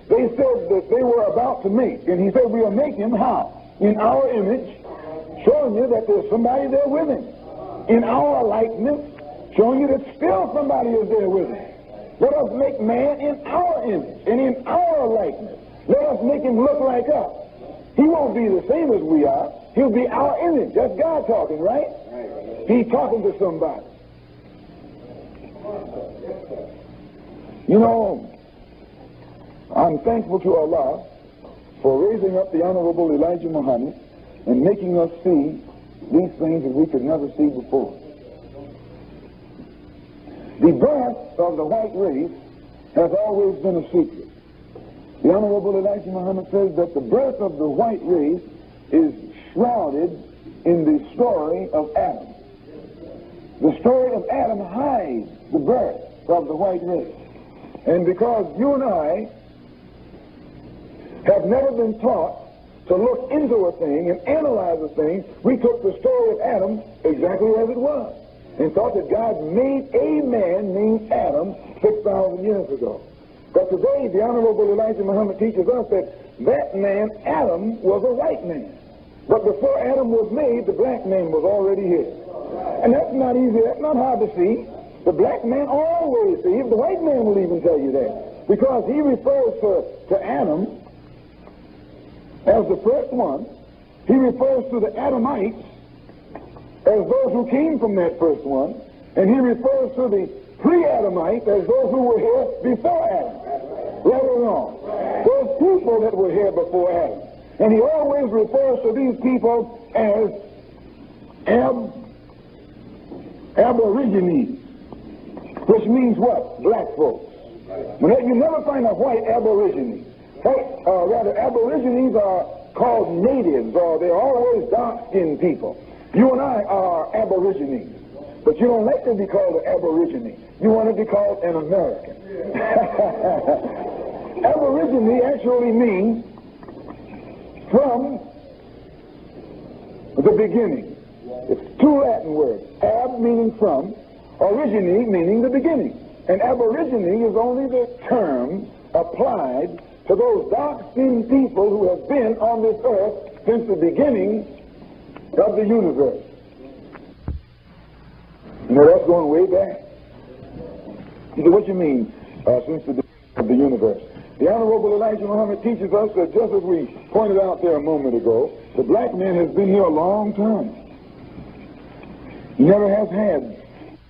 Speaker 1: they said that they were about to make, and he said, we'll make him how? In our image, showing you that there's somebody there with him. In our likeness, showing you that still somebody is there with him. Let us make man in our image and in our likeness. Let us make him look like us. He won't be the same as we are. He'll be our image. That's God talking, right? He's talking to somebody. You know, I'm thankful to Allah for raising up the Honorable Elijah Muhammad and making us see these things that we could never see before. The birth of the white race has always been a secret. The Honorable Elijah Muhammad says that the birth of the white race is shrouded in the story of Adam. The story of Adam hides the birth of the white race. And because you and I have never been taught to look into a thing and analyze a thing, we took the story of Adam exactly as it was and thought that God made a man named Adam 6,000 years ago. But today, the Honorable Elijah Muhammad teaches us that that man, Adam, was a white man. But before Adam was made, the black man was already here. And that's not easy, that's not hard to see. The black man always sees. The white man will even tell you that. Because he refers to Adam as the first one. He refers to the Adamites as those who came from that first one. And he refers to the pre-Adamites as those who were here before Adam. Right or wrong? Those people that were here before Adam. And he always refers to these people as Aborigines, which means what? Black folks. You never find a white Aborigine. Rather, Aborigines are called natives, or they're always dark-skinned people. You and I are Aborigines, but you don't like to be called an Aborigine. You want to be called an American. Aborigine actually means from the beginning. It's two Latin words. Ab meaning from, origine meaning the beginning. And aborigine is only the term applied to those dark-skinned people who have been on this earth since the beginning of the universe. You know, that's going way back. You say, what do you mean, since the beginning of the universe? The Honorable Elijah Muhammad teaches us that just as we pointed out there a moment ago, the black man has been here a long time. He never has had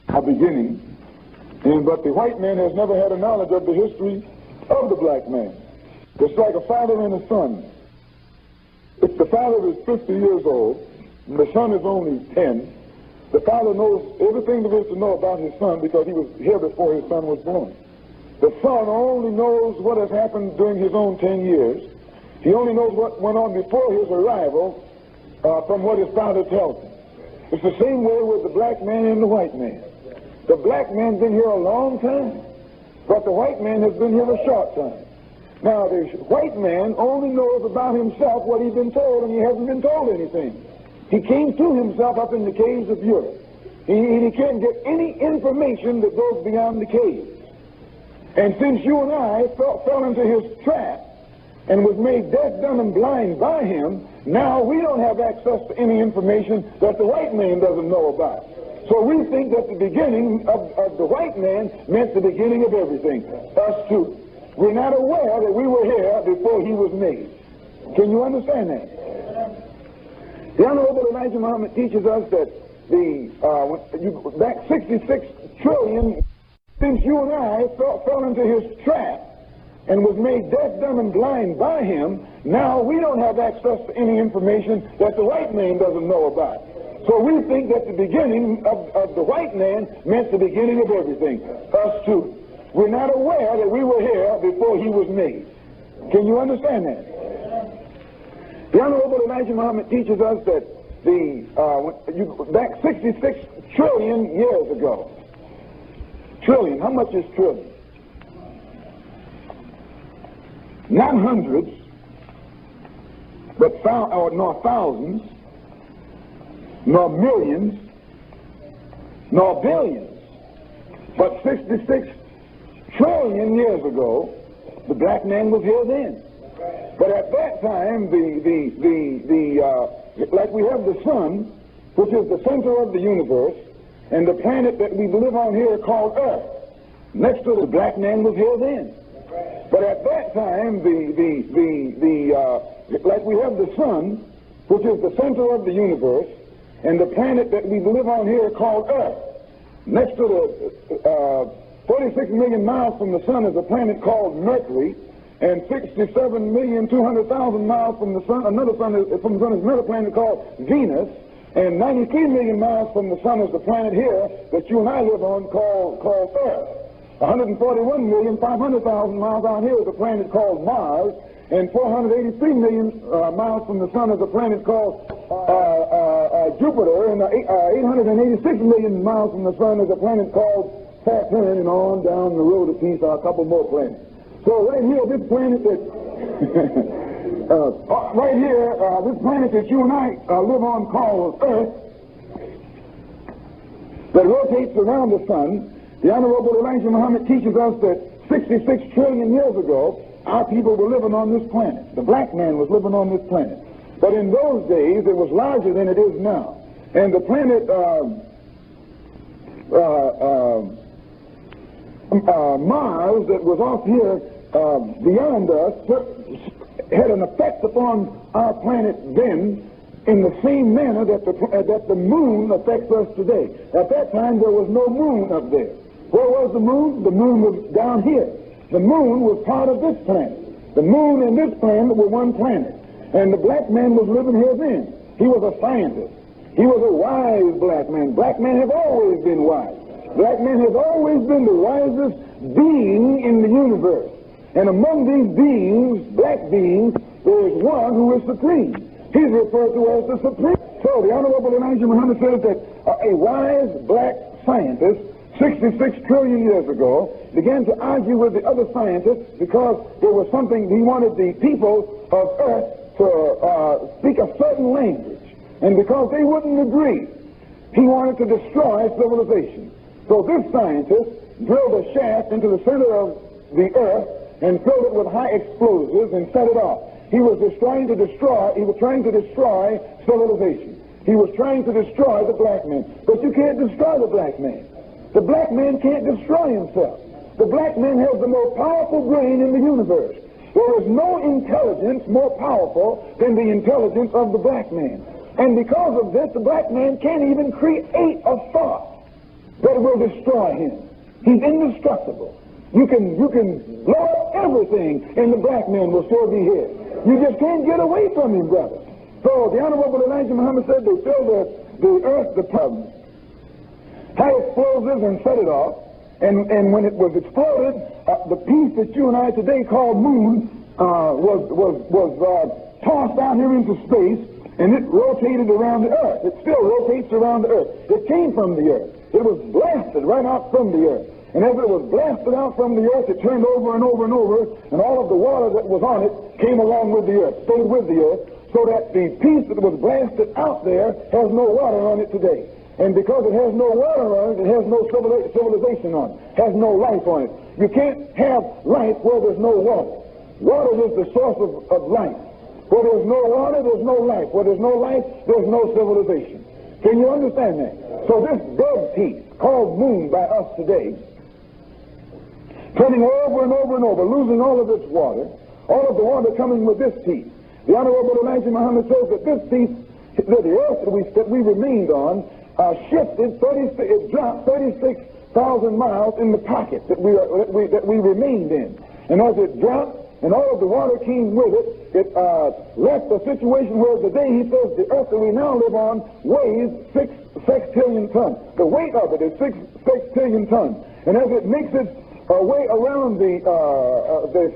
Speaker 1: a beginning, but the white man has never had a knowledge of the history of the black man. It's like a father and a son. If the father is 50 years old and the son is only 10, the father knows everything there is to know about his son because he was here before his son was born. The son only knows what has happened during his own 10 years, He only knows what went on before his arrival from what his father tells him. It's the same way with the black man and the white man. The black man's been here a long time, but the white man has been here a short time. Now, the white man only knows about himself what he's been told, and he hasn't been told anything. He came to himself up in the caves of Europe. He can't get any information that goes beyond the caves. And since you and I fell into his trap and was made deaf, dumb, and blind by him, now we don't have access to any information that the white man doesn't know about. So we think that the beginning of the white man meant the beginning of everything. Us too. We're not aware that we were here before he was made. Can you understand that? The Honorable Elijah Muhammad teaches us that back 66 trillion, since you and I fell into his trap and was made deaf, dumb, and blind by him, now we don't have access to any information that the white man doesn't know about. So we think that the beginning of the white man meant the beginning of everything. Us too. We're not aware that we were here before he was made. Can you understand that? The Honorable Elijah Muhammad teaches us that back 66 trillion years ago. Trillion, how much is trillion? Not hundreds, but nor thousands, nor millions, nor billions, but 66 trillion years ago, the black man was here then. But at that time, like we have the sun, which is the center of the universe, and the planet that we live on here called Earth, next to the black man was here then. But at that time, like we have the sun, which is the center of the universe, and the planet that we live on here called Earth, next to the 46 million miles from the sun is a planet called Mercury, and 67,200,000 miles from the sun, another planet called Venus, and 93 million miles from the sun is the planet here that you and I live on called Earth. 141,500,000 miles out here is a planet called Mars, and 483 million miles from the sun is a planet called Jupiter, and 886 million miles from the sun is a planet called Saturn, and on down the road a piece are a couple more planets. So right here, this planet that this planet that you and I live on called Earth, that rotates around the sun. The Honorable Elijah Muhammad teaches us that 66 trillion years ago, our people were living on this planet. The black man was living on this planet. But in those days, it was larger than it is now. And the planet Mars that was off here beyond us had an effect upon our planet then in the same manner that the moon affects us today. At that time, there was no moon up there. Where was the moon? The moon was down here. The moon was part of this planet. The moon and this planet were one planet. And the black man was living here then. He was a scientist. He was a wise black man. Black men have always been wise. Black man has always been the wisest being in the universe. And among these beings, black beings, there is one who is supreme. He's referred to as the supreme. So the Honorable Elijah Muhammad says that a wise black scientist 66 trillion years ago began to argue with the other scientists because there was something, he wanted the people of Earth to speak a certain language. And because they wouldn't agree, he wanted to destroy civilization. So this scientist drilled a shaft into the center of the Earth and filled it with high explosives and set it off. He was trying to destroy civilization. He was trying to destroy the black man. But you can't destroy the black man. The black man can't destroy himself. The black man has the most powerful brain in the universe. There is no intelligence more powerful than the intelligence of the black man. And because of this, the black man can't even create a thought that will destroy him. He's indestructible. You can blow up everything and the black man will still be here. You just can't get away from him, brother. So the Honorable Elijah Muhammad said they filled the earth, the high explosives and set it off. And when it was exploded, the piece that you and I today call moon
Speaker 2: was tossed out here into space, and it rotated around the earth. It still rotates around the earth. It came from the earth. It was blasted right out from the earth. And as it was blasted out from the earth, it turned over and over and over, and all of the water that was on it came along with the earth, stayed with the earth, so that the piece that was blasted out there has no water on it today. And because it has no water on it, it has no civilization on it, has no life on it. You can't have life where there's no water. Water is the source of life. Where there's no water, there's no life. Where there's no life, there's no civilization. Can you understand that? So this dead piece, called moon by us today, turning over and over and over, losing all of its water, all of the water coming with this piece. The Honorable Elijah Muhammad says that this piece, that the earth that we remained on, shifted, it dropped 36,000 miles in the pocket that we remained in. And as it dropped, and all of the water came with it, it left a situation where today, he says, the earth that we now live on weighs 6 sextillion tons. The weight of it is 6 sextillion tons. And as it makes its way around the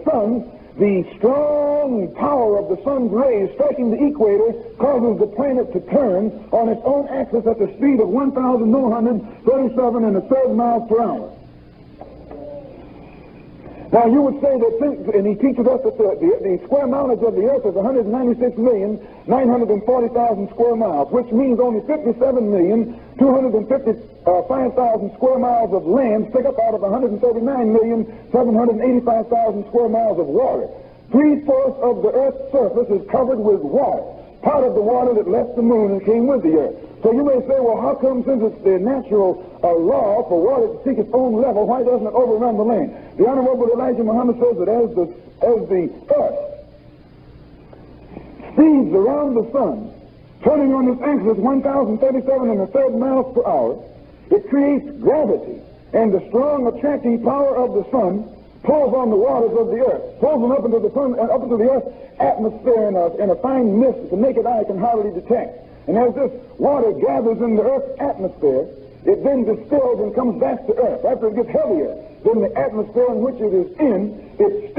Speaker 2: sun, the strong power of the sun's rays striking the equator causes the planet to turn on its own axis at the speed of 1,137 and a third miles per hour. Now you would say that, and he teaches us that the square mileage of the earth is 196,940,000 square miles, which means only 57,255,000 square miles of land stick up out of 139,785,000 square miles of water. 3/4 of the earth's surface is covered with water, part of the water that left the moon and came with the earth. So you may say, well, how come, since it's the natural law for water to seek its own level, why doesn't it overrun the land? The Honorable Elijah Muhammad says that as the earth speeds around the sun, turning on its axis 1,037 and a third miles per hour, it creates gravity, and the strong attracting power of the sun pulls on the waters of the earth, pulls them up into the sun and up into the earth's atmosphere in a fine mist that the naked eye can hardly detect. And as this water gathers in the earth's atmosphere, it then distills and comes back to earth. After it gets heavier than the atmosphere in which it is in, it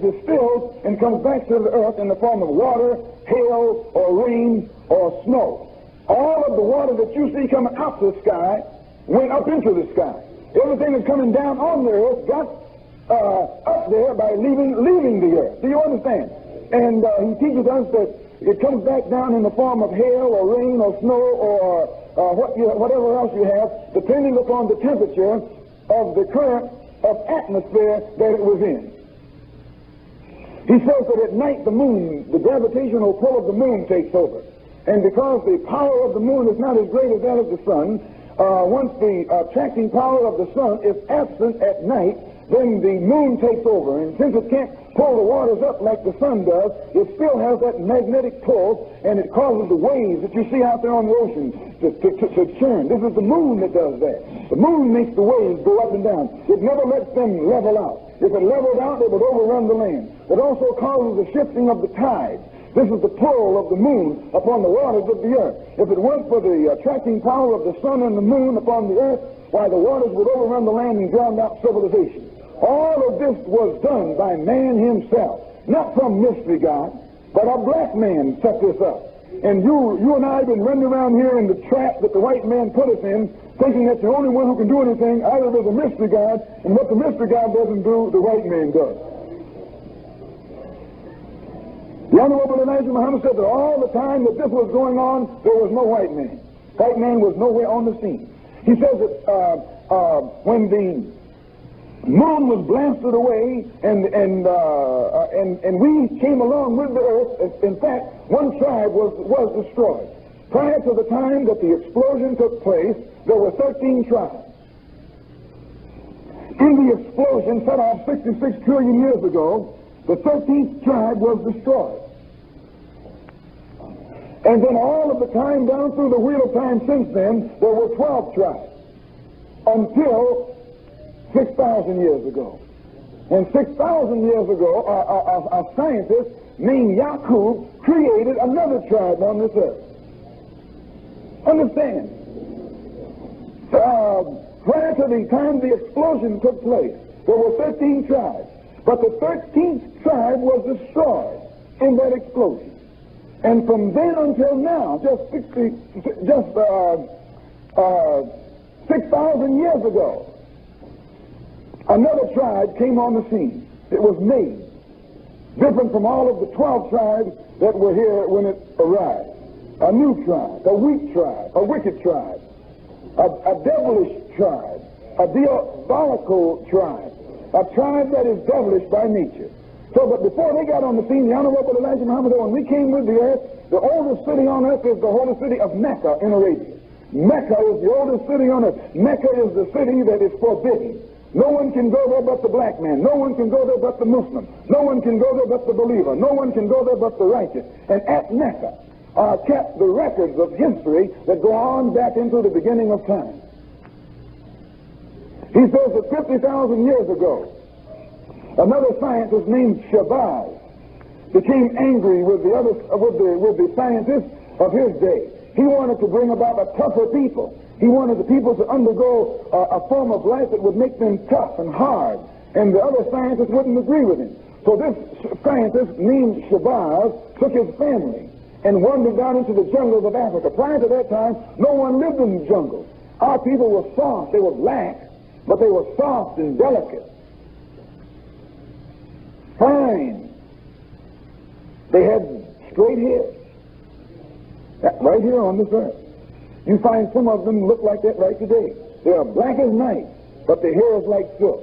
Speaker 2: distills and comes back to the earth in the form of water, hail, or rain, or snow. All of the water that you see coming out the sky went up into the sky. Everything that's coming down on the earth got up there by leaving the earth. Do you understand? And he teaches us that it comes back down in the form of hail or rain or snow or whatever else you have, depending upon the temperature of the current of atmosphere that it was in. He says that at night the moon, the gravitational pull of the moon takes over. And because the power of the moon is not as great as that of the sun, once the attracting power of the sun is absent at night, then the moon takes over. And since it can't pull the waters up like the sun does, it still has that magnetic pull, and it causes the waves that you see out there on the ocean to churn. This is the moon that does that. The moon makes the waves go up and down. It never lets them level out. If it leveled out, it would overrun the land. It also causes the shifting of the tides. This is the pull of the moon upon the waters of the earth. If it weren't for the attracting power of the sun and the moon upon the earth, why, the waters would overrun the land and drown out civilization. All of this was done by man himself, not some mystery God, but a black man set this up. And you and I have been running around here in the trap that the white man put us in, thinking that the only one who can do anything either is a mystery God, and what the mystery God doesn't do, the white man does. The Honorable Elijah Muhammad said that all the time that this was going on, there was no white man. White man was nowhere on the scene. He says that when the moon was blasted away and we came along with the earth, in fact, one tribe was destroyed. Prior to the time that the explosion took place, there were 13 tribes. In the explosion set off 66 trillion years ago, the 13th tribe was destroyed. And then all of the time down through the wheel of time since then, there were 12 tribes. Until 6,000 years ago. And 6,000 years ago, a scientist named Yaqub created another tribe on this earth. Understand? Prior to the time the explosion took place, there were 13 tribes. But the 13th tribe was destroyed in that explosion. And from then until now, just 6,000 years ago, another tribe came on the scene. It was made, different from all of the 12 tribes that were here when it arrived. A new tribe, a weak tribe, a wicked tribe, a devilish tribe, a diabolical tribe, a tribe that is devilish by nature. So, but before they got on the scene, the Honorable Elijah Muhammad, when we came with the earth, the oldest city on earth is the holy city of Mecca in Arabia. Mecca is the oldest city on earth. Mecca is the city that is forbidden. No one can go there but the black man. No one can go there but the Muslim. No one can go there but the believer. No one can go there but the righteous. And at Mecca are kept the records of history that go on back into the beginning of time. He says that 50,000 years ago, another scientist named Shabazz became angry with the scientists of his day. He wanted to bring about a tougher people. He wanted the people to undergo a form of life that would make them tough and hard, and the other scientists wouldn't agree with him. So this scientist named Shabazz took his family and wandered down into the jungles of Africa. Prior to that time, no one lived in the jungle. Our people were soft. They were black, but they were soft and delicate. Fine. They had straight hair. Right here on this earth. You find some of them look like that right today. They are black as night, but their hair is like silk.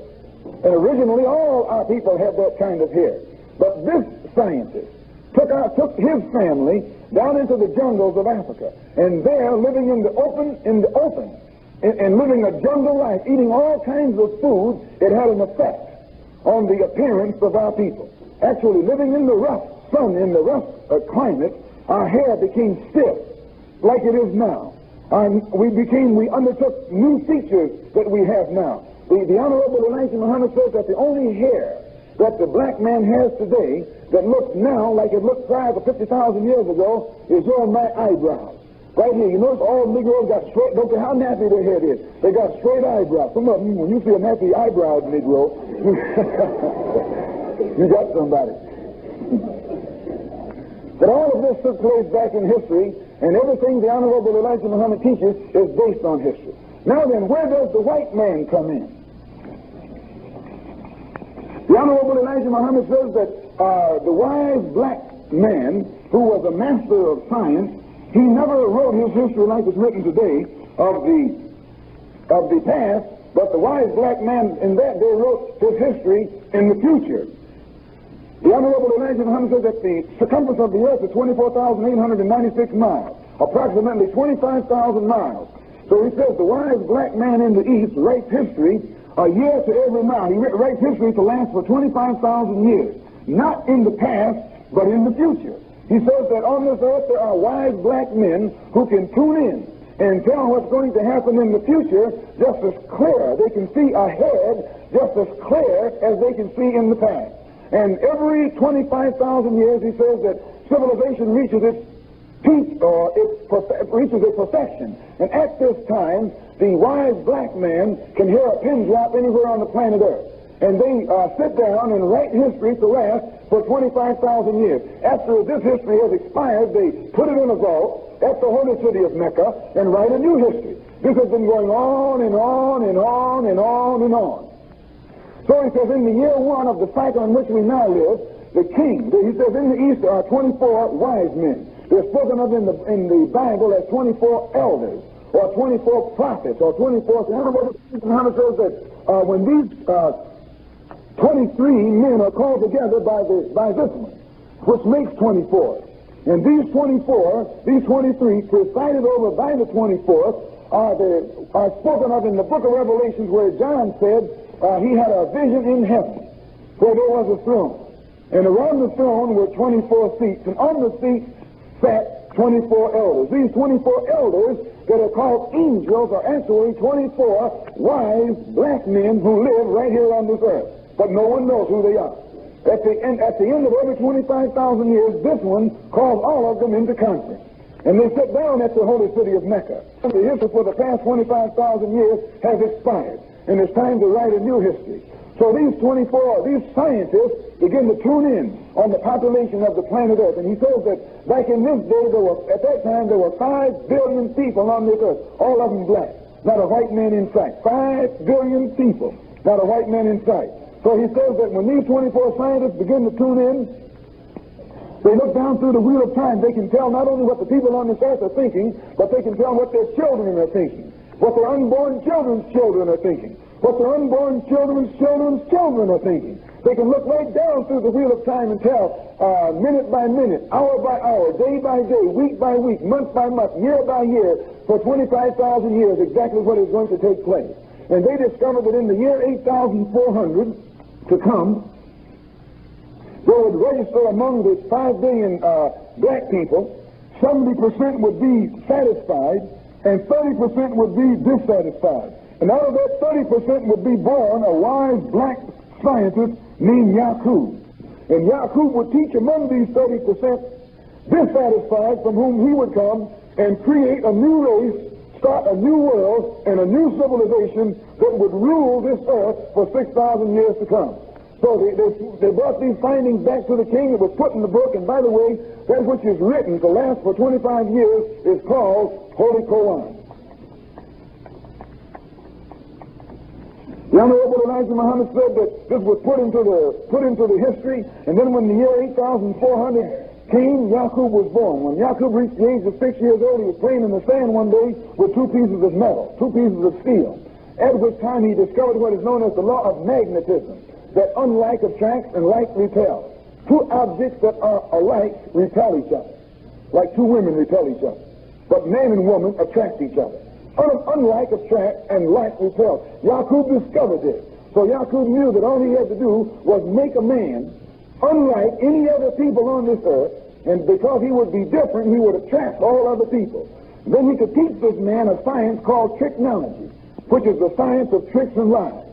Speaker 2: And originally all our people had that kind of hair. But this scientist took his family down into the jungles of Africa, and there, living in the open, and living a jungle life, eating all kinds of food, it had an effect on the appearance of our people. Actually, living in the rough sun, in the rough climate, our hair became stiff, like it is now. We undertook new features that we have now. The Honorable Elijah Muhammad says that the only hair that the black man has today that looks now like it looked prior to 50,000 years ago is your and my eyebrows. Right here, you notice all Negroes got straight, don't care how nappy their head is, they got straight eyebrows. Some of them, when you see a nappy eyebrows Negro, you got somebody. But all of this took place back in history, and everything the Honorable Elijah Muhammad teaches is based on history. Now then, where does the white man come in? The Honorable Elijah Muhammad says that the wise black man, who was a master of science, he never wrote his history like it's written today of the past, but the wise black man in that day wrote his history in the future. The Honorable Elijah Muhammad says that the circumference of the earth is 24,896 miles, approximately 25,000 miles. So he says the wise black man in the East writes history a year to every mile. He writes history to last for 25,000 years, not in the past, but in the future. He says that on this earth there are wise black men who can tune in and tell what's going to happen in the future just as clear. They can see ahead just as clear as they can see in the past. And every 25,000 years, he says that civilization reaches its peak, or reaches its perfection. And at this time, the wise black man can hear a pin drop anywhere on the planet Earth. And they sit down and write history to last for 25,000 years. After this history has expired, they put it in a vault at the holy city of Mecca and write a new history. This has been going on and on and on and on and on. So he says, in the year one of the cycle in which we now live, the king, he says, in the east there are 24 wise men. They're spoken of in the Bible as 24 elders, or 24 prophets, or 24... Muhammad says that when these 23 men are called together by this one, which makes 24. And these 23, presided over by the 24th, are spoken of in the book of Revelations, where John said he had a vision in heaven where there was a throne. And around the throne were 24 seats, and on the seats sat 24 elders. These 24 elders that are called angels are actually 24 wise black men who live right here on this earth. But no one knows who they are. At the end of every 25,000 years, this one calls all of them into conference. And they sit down at the holy city of Mecca. The history for the past 25,000 years has expired. and it's time to write a new history. So these scientists begin to tune in on the population of the planet Earth. And he says that back in this day, at that time, there were 5 billion people on this earth, all of them black, not a white man in sight. 5 billion people, not a white man in sight. So he says that when these 24 scientists begin to tune in, they look down through the wheel of time. They can tell not only what the people on this earth are thinking, but they can tell what their children are thinking, what their unborn children's children are thinking, what their unborn children's children's children are thinking. They can look right down through the wheel of time and tell minute by minute, hour by hour, day by day, week by week, month by month, year by year, for 25,000 years exactly what is going to take place. And they discovered that in the year 8,400 to come, they would register among the 5 billion black people, 70% would be satisfied and 30% would be dissatisfied. And out of that 30% would be born a wise black scientist named Yakub. And Yakub would teach among these 30% dissatisfied, from whom he would come and create a new race, start a new world, and a new civilization that would rule this earth for 6,000 years to come. So they brought these findings back to the king. It was put in the book, and by the way, that which is written to last for 25 years is called Holy Quran. The Honorable Elijah Muhammad said that this was put into the history, and then when the year 8,400 came, Yakub was born. When Yakub reached the age of 6 years old, he was playing in the sand one day with 2 pieces of metal, 2 pieces of steel, at which time he discovered what is known as the law of magnetism, that unlike attracts and like repels. 2 objects that are alike repel each other, like 2 women repel each other. But man and woman attract each other. Unlike attract and like repel. Yakub discovered this. So Yakub knew that all he had to do was make a man unlike any other people on this earth, and because he would be different, he would attract all other people. Then he could teach this man a science called tricknology, which is the science of tricks and lies.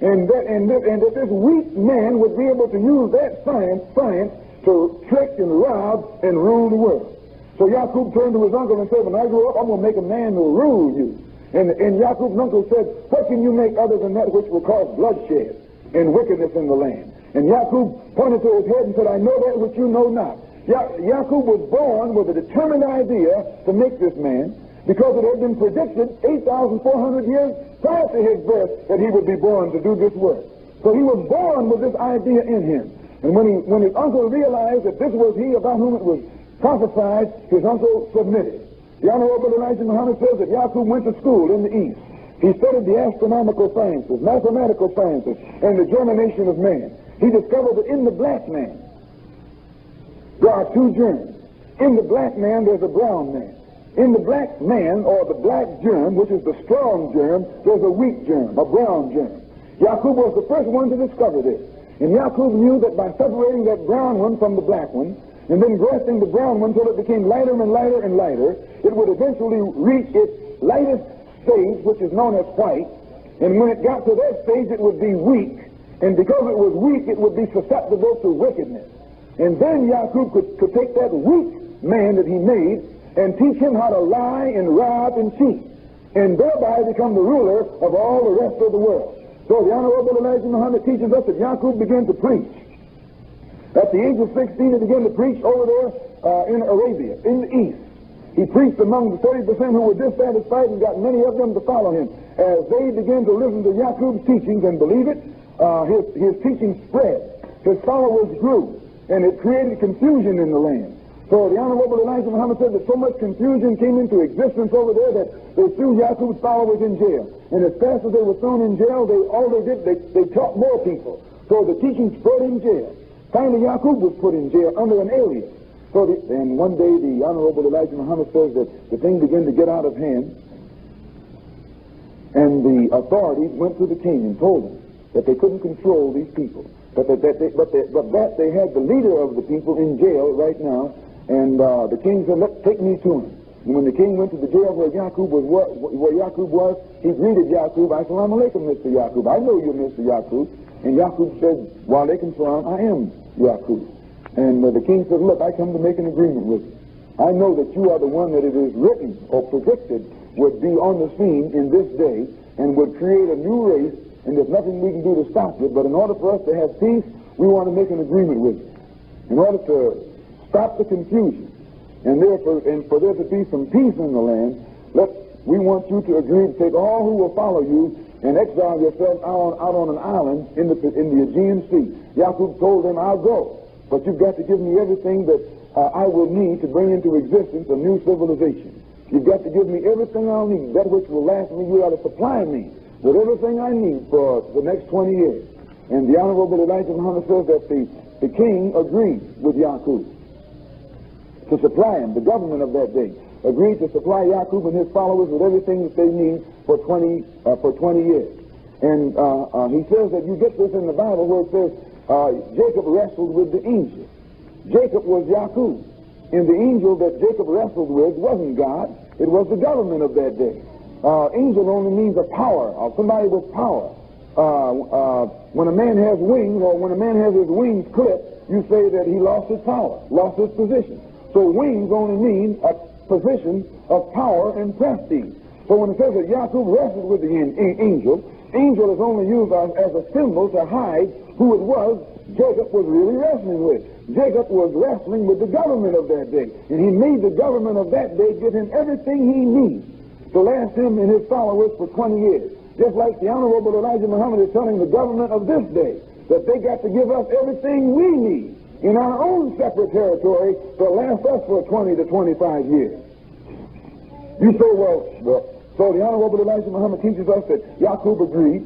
Speaker 2: And that this weak man would be able to use that science to trick and rob and rule the world. So Yakub turned to his uncle and said, when I grow up, I'm going to make a man who will rule you. And Yakub's uncle said, what can you make other than that which will cause bloodshed and wickedness in the land? And Yakub pointed to his head and said, I know that which you know not. Yakub was born with a determined idea to make this man, because it had been predicted 8,400 years prior to his birth that he would be born to do this work. So he was born with this idea in him. And when his uncle realized that this was he about whom it was prophesied, his uncle submitted. The Honorable Elijah Muhammad says that Yakub went to school in the East. He studied the astronomical sciences, mathematical sciences, and the germination of man. He discovered that in the black man, there are 2 germs. In the black man, there's a brown man. In the black man, or the black germ, which is the strong germ, there's a weak germ, a brown germ. Yakub was the first one to discover this. And Yakub knew that by separating that brown one from the black one, and then grafting the brown one until it became lighter and lighter and lighter, it would eventually reach its lightest stage, which is known as white. And when it got to that stage, it would be weak. And because it was weak, it would be susceptible to wickedness. And then Yakub could take that weak man that he made and teach him how to lie and rob and cheat, and thereby become the ruler of all the rest of the world. So the Honorable Elijah Muhammad teaches us that Yakub began to preach. At the age of 16, he began to preach over there in Arabia, in the East. He preached among the 30% who were dissatisfied and got many of them to follow him. As they began to listen to Yakub's teachings and believe it, his teaching spread. His followers grew, and it created confusion in the land. So the Honorable Elijah Muhammad said that so much confusion came into existence over there that they threw Yakub's followers in jail. And as fast as they were thrown in jail, they taught more people. So the teaching spread in jail. Finally, Yakub was put in jail under an alias. And one day the Honorable Elijah Muhammad says that the thing began to get out of hand, and the authorities went to the king and told him that they couldn't control these people, but that they had the leader of the people in jail right now. And the king said, take me to him. And when the king went to the jail where Yakub was, he greeted Yakub. Assalamu alaikum, Mr. Yakub. I know you're Mr. Yakub. And Yakub said, wa alaikum salam, I am Yakub. And the king said, look, I come to make an agreement with you. I know that you are the one that it is written or predicted would be on the scene in this day and would create a new race, and there's nothing we can do to stop it. But in order for us to have peace, we want to make an agreement with you. In order to stop the confusion, and for there to be some peace in the land, we want you to agree to take all who will follow you and exile yourselves out on an island in the Aegean Sea. Yaakov told them, I'll go, but you've got to give me everything that I will need to bring into existence a new civilization. You've got to give me everything I'll need, that which will last me. You ought to supply me with everything I need for the next 20 years. And the Honorable Elijah Muhammad says that the king agreed with Yaakov to supply him. The government of that day agreed to supply Yaakov and his followers with everything that they need for 20 years. And he says that you get this in the Bible where it says Jacob wrestled with the angel. Jacob was Yaakov. And the angel that Jacob wrestled with wasn't God. It was the government of that day. Angel only means a power, or somebody with power. When a man has wings, or when a man has his wings clipped, you say that he lost his power, lost his position. So wings only mean a position of power and prestige. So when it says that Yaakov wrestled with the angel, angel is only used as a symbol to hide who it was Jacob was really wrestling with. Jacob was wrestling with the government of that day, and he made the government of that day give him everything he needs to last him and his followers for 20 years. Just like the Honorable Elijah Muhammad is telling the government of this day that they got to give us everything we need in our own separate territory to last us for 20 to 25 years. You say, well, so the Honorable Elijah Muhammad teaches us that Yaakov agreed,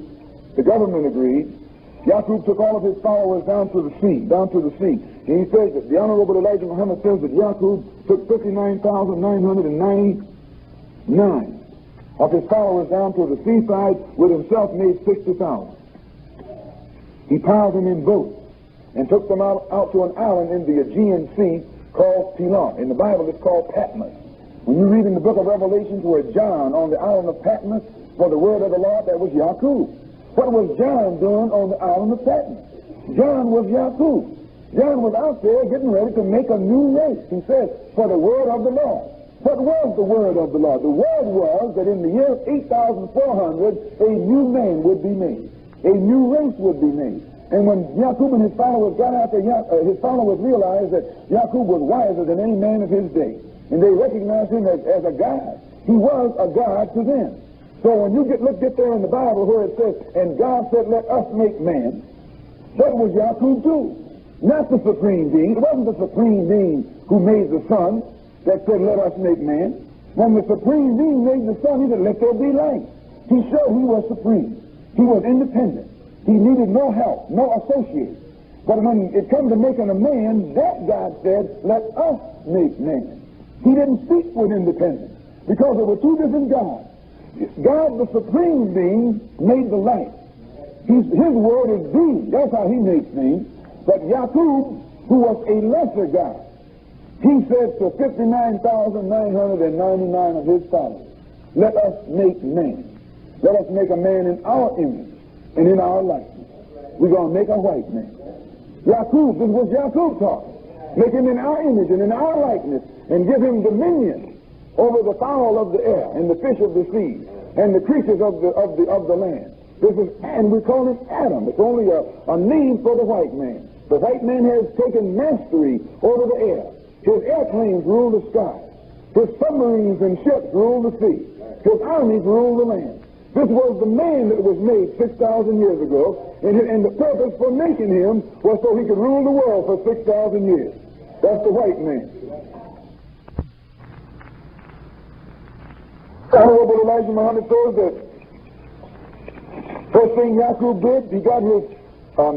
Speaker 2: the government agreed. Yaakov took all of his followers down to the sea. And he says that the Honorable Elijah Muhammad says that Yaakov took 59,999 of his followers down to the seaside, with himself made 60,000. He piled them in boats and took them out to an island in the Aegean Sea called Pilar. In the Bible, it's called Patmos. When you read in the book of Revelation where John on the island of Patmos for the word of the Lord, that was Yaakov. What was John doing on the island of Patmos? John was Yaakov. John was out there getting ready to make a new race. He says, for the word of the Lord. What was the word of the Lord? The word was that in the year 8400, a new man would be made. A new race would be made. And when Yaakov and his followers got out there, his followers realized that Yaakov was wiser than any man of his day. And they recognized him as a god. He was a god to them. So when you get there in the Bible where it says, and God said, let us make man, what was Yaakov do? Not the supreme being. It wasn't the supreme being who made the sun that said, let us make man. When the supreme being made the sun, he said, let there be light. He showed he was supreme. He was independent. He needed no help, no associate. But when it comes to making a man, that God said, let us make man. He didn't speak with independence because there were two different gods. God, the supreme being, made the light. His word is being. That's how he makes things. But Yaakov, who was a lesser God, he said to 59,999 of his followers, let us make man. Let us make a man in our image and in our likeness. We're going to make a white man. Yaakov, this was Yaakov taught. Make him in our image and in our likeness, and give him dominion over the fowl of the air and the fish of the sea and the creatures of the land. And we call him Adam. It's only a name for the white man. The white man has taken mastery over the air. His airplanes rule the sky. His submarines and ships rule the sea. His armies rule the land. This was the man that was made 6,000 years ago, and the purpose for making him was so he could rule the world for 6,000 years. That's the white man. Honorable Elijah Muhammad says that first thing Yaakov did, he got his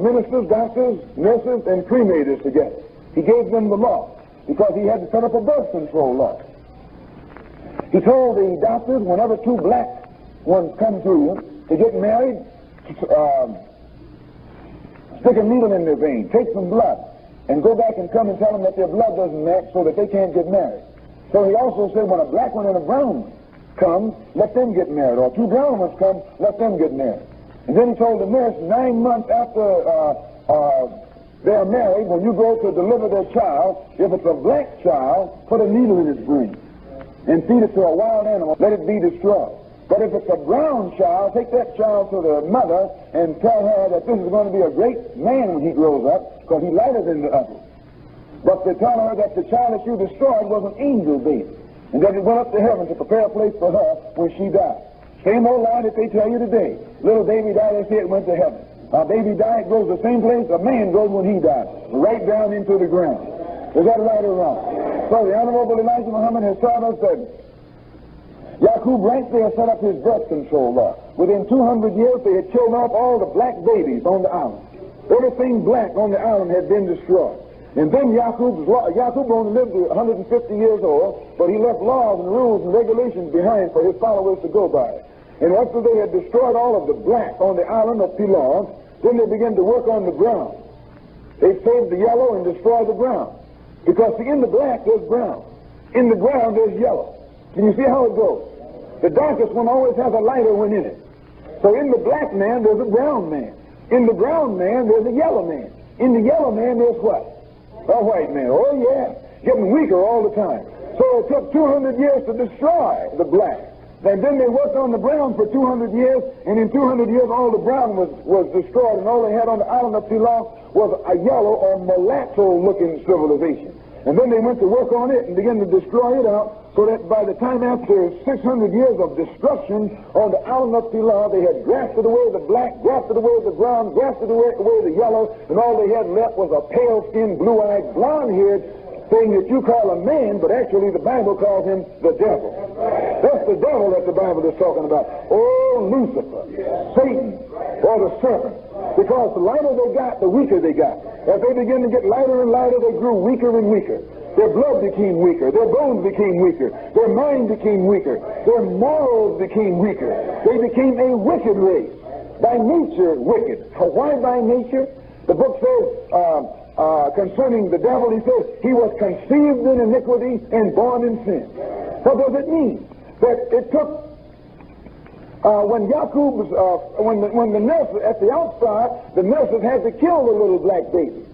Speaker 2: ministers, doctors, nurses, and cremators together. He gave them the law because he had to set up a birth control law. He told the doctors, whenever two black ones come to you to get married, stick a needle in their vein, take some blood, and go back and come and tell them that their blood doesn't match so that they can't get married. So he also said when a black one and a brown one come, let them get married. Or two brown ones come, let them get married. And then he told the nurse 9 months after they're married, when you go to deliver their child, if it's a black child, put a needle in his brain. and feed it to a wild animal, let it be destroyed. But if it's a brown child, take that child to the mother and tell her that this is going to be a great man when he grows up, because he's lighter than the others. But they tell her that the child that you destroyed was an angel baby, and that it went up to heaven to prepare a place for her when she died. Same old lie that they tell you today. Little baby died, they say it went to heaven. A baby died, goes the same place a man goes when he dies, right down into the ground. Is that right or wrong? So the Honorable Elijah Muhammad has taught us that Yaqub right there set up his birth control law. Within 200 years, they had killed off all the black babies on the island. Everything black on the island had been destroyed. And then Yaqub only lived to 150 years old, but he left laws and rules and regulations behind for his followers to go by. And after they had destroyed all of the black on the island of Pilar, then they began to work on the brown. They saved the yellow and destroyed the brown. Because see, in the black there's brown. In the brown there's yellow. Can you see how it goes? The darkest one always has a lighter one in it. So in the black man there's a brown man. In the brown man there's a yellow man. In the yellow man there's what? A white man. Oh yeah, getting weaker all the time. So it took 200 years to destroy the black. And then they worked on the brown for 200 years, and in 200 years all the brown was destroyed, and all they had on the island of Pilar was a yellow or mulatto-looking civilization. And then they went to work on it and began to destroy it out, so that by the time after 600 years of destruction on the island of Pilar, they had grafted away the black, grafted away the brown, grafted away the yellow, and all they had left was a pale-skinned, blue-eyed, blonde-haired thing that you call a man, but actually the Bible calls him the devil. That's the devil that the Bible is talking about. Oh, Lucifer, Satan, or the serpent. Because the lighter they got, the weaker they got. As they began to get lighter and lighter, they grew weaker and weaker. Their blood became weaker. Their bones became weaker. Their mind became weaker. Their morals became weaker. They became a wicked race. By nature, wicked. Why by nature? The book says, concerning the devil, he says, he was conceived in iniquity and born in sin. What does it mean? That it took, when Yaqub's, when the nurses, at the outside, the nurses had to kill the little black baby.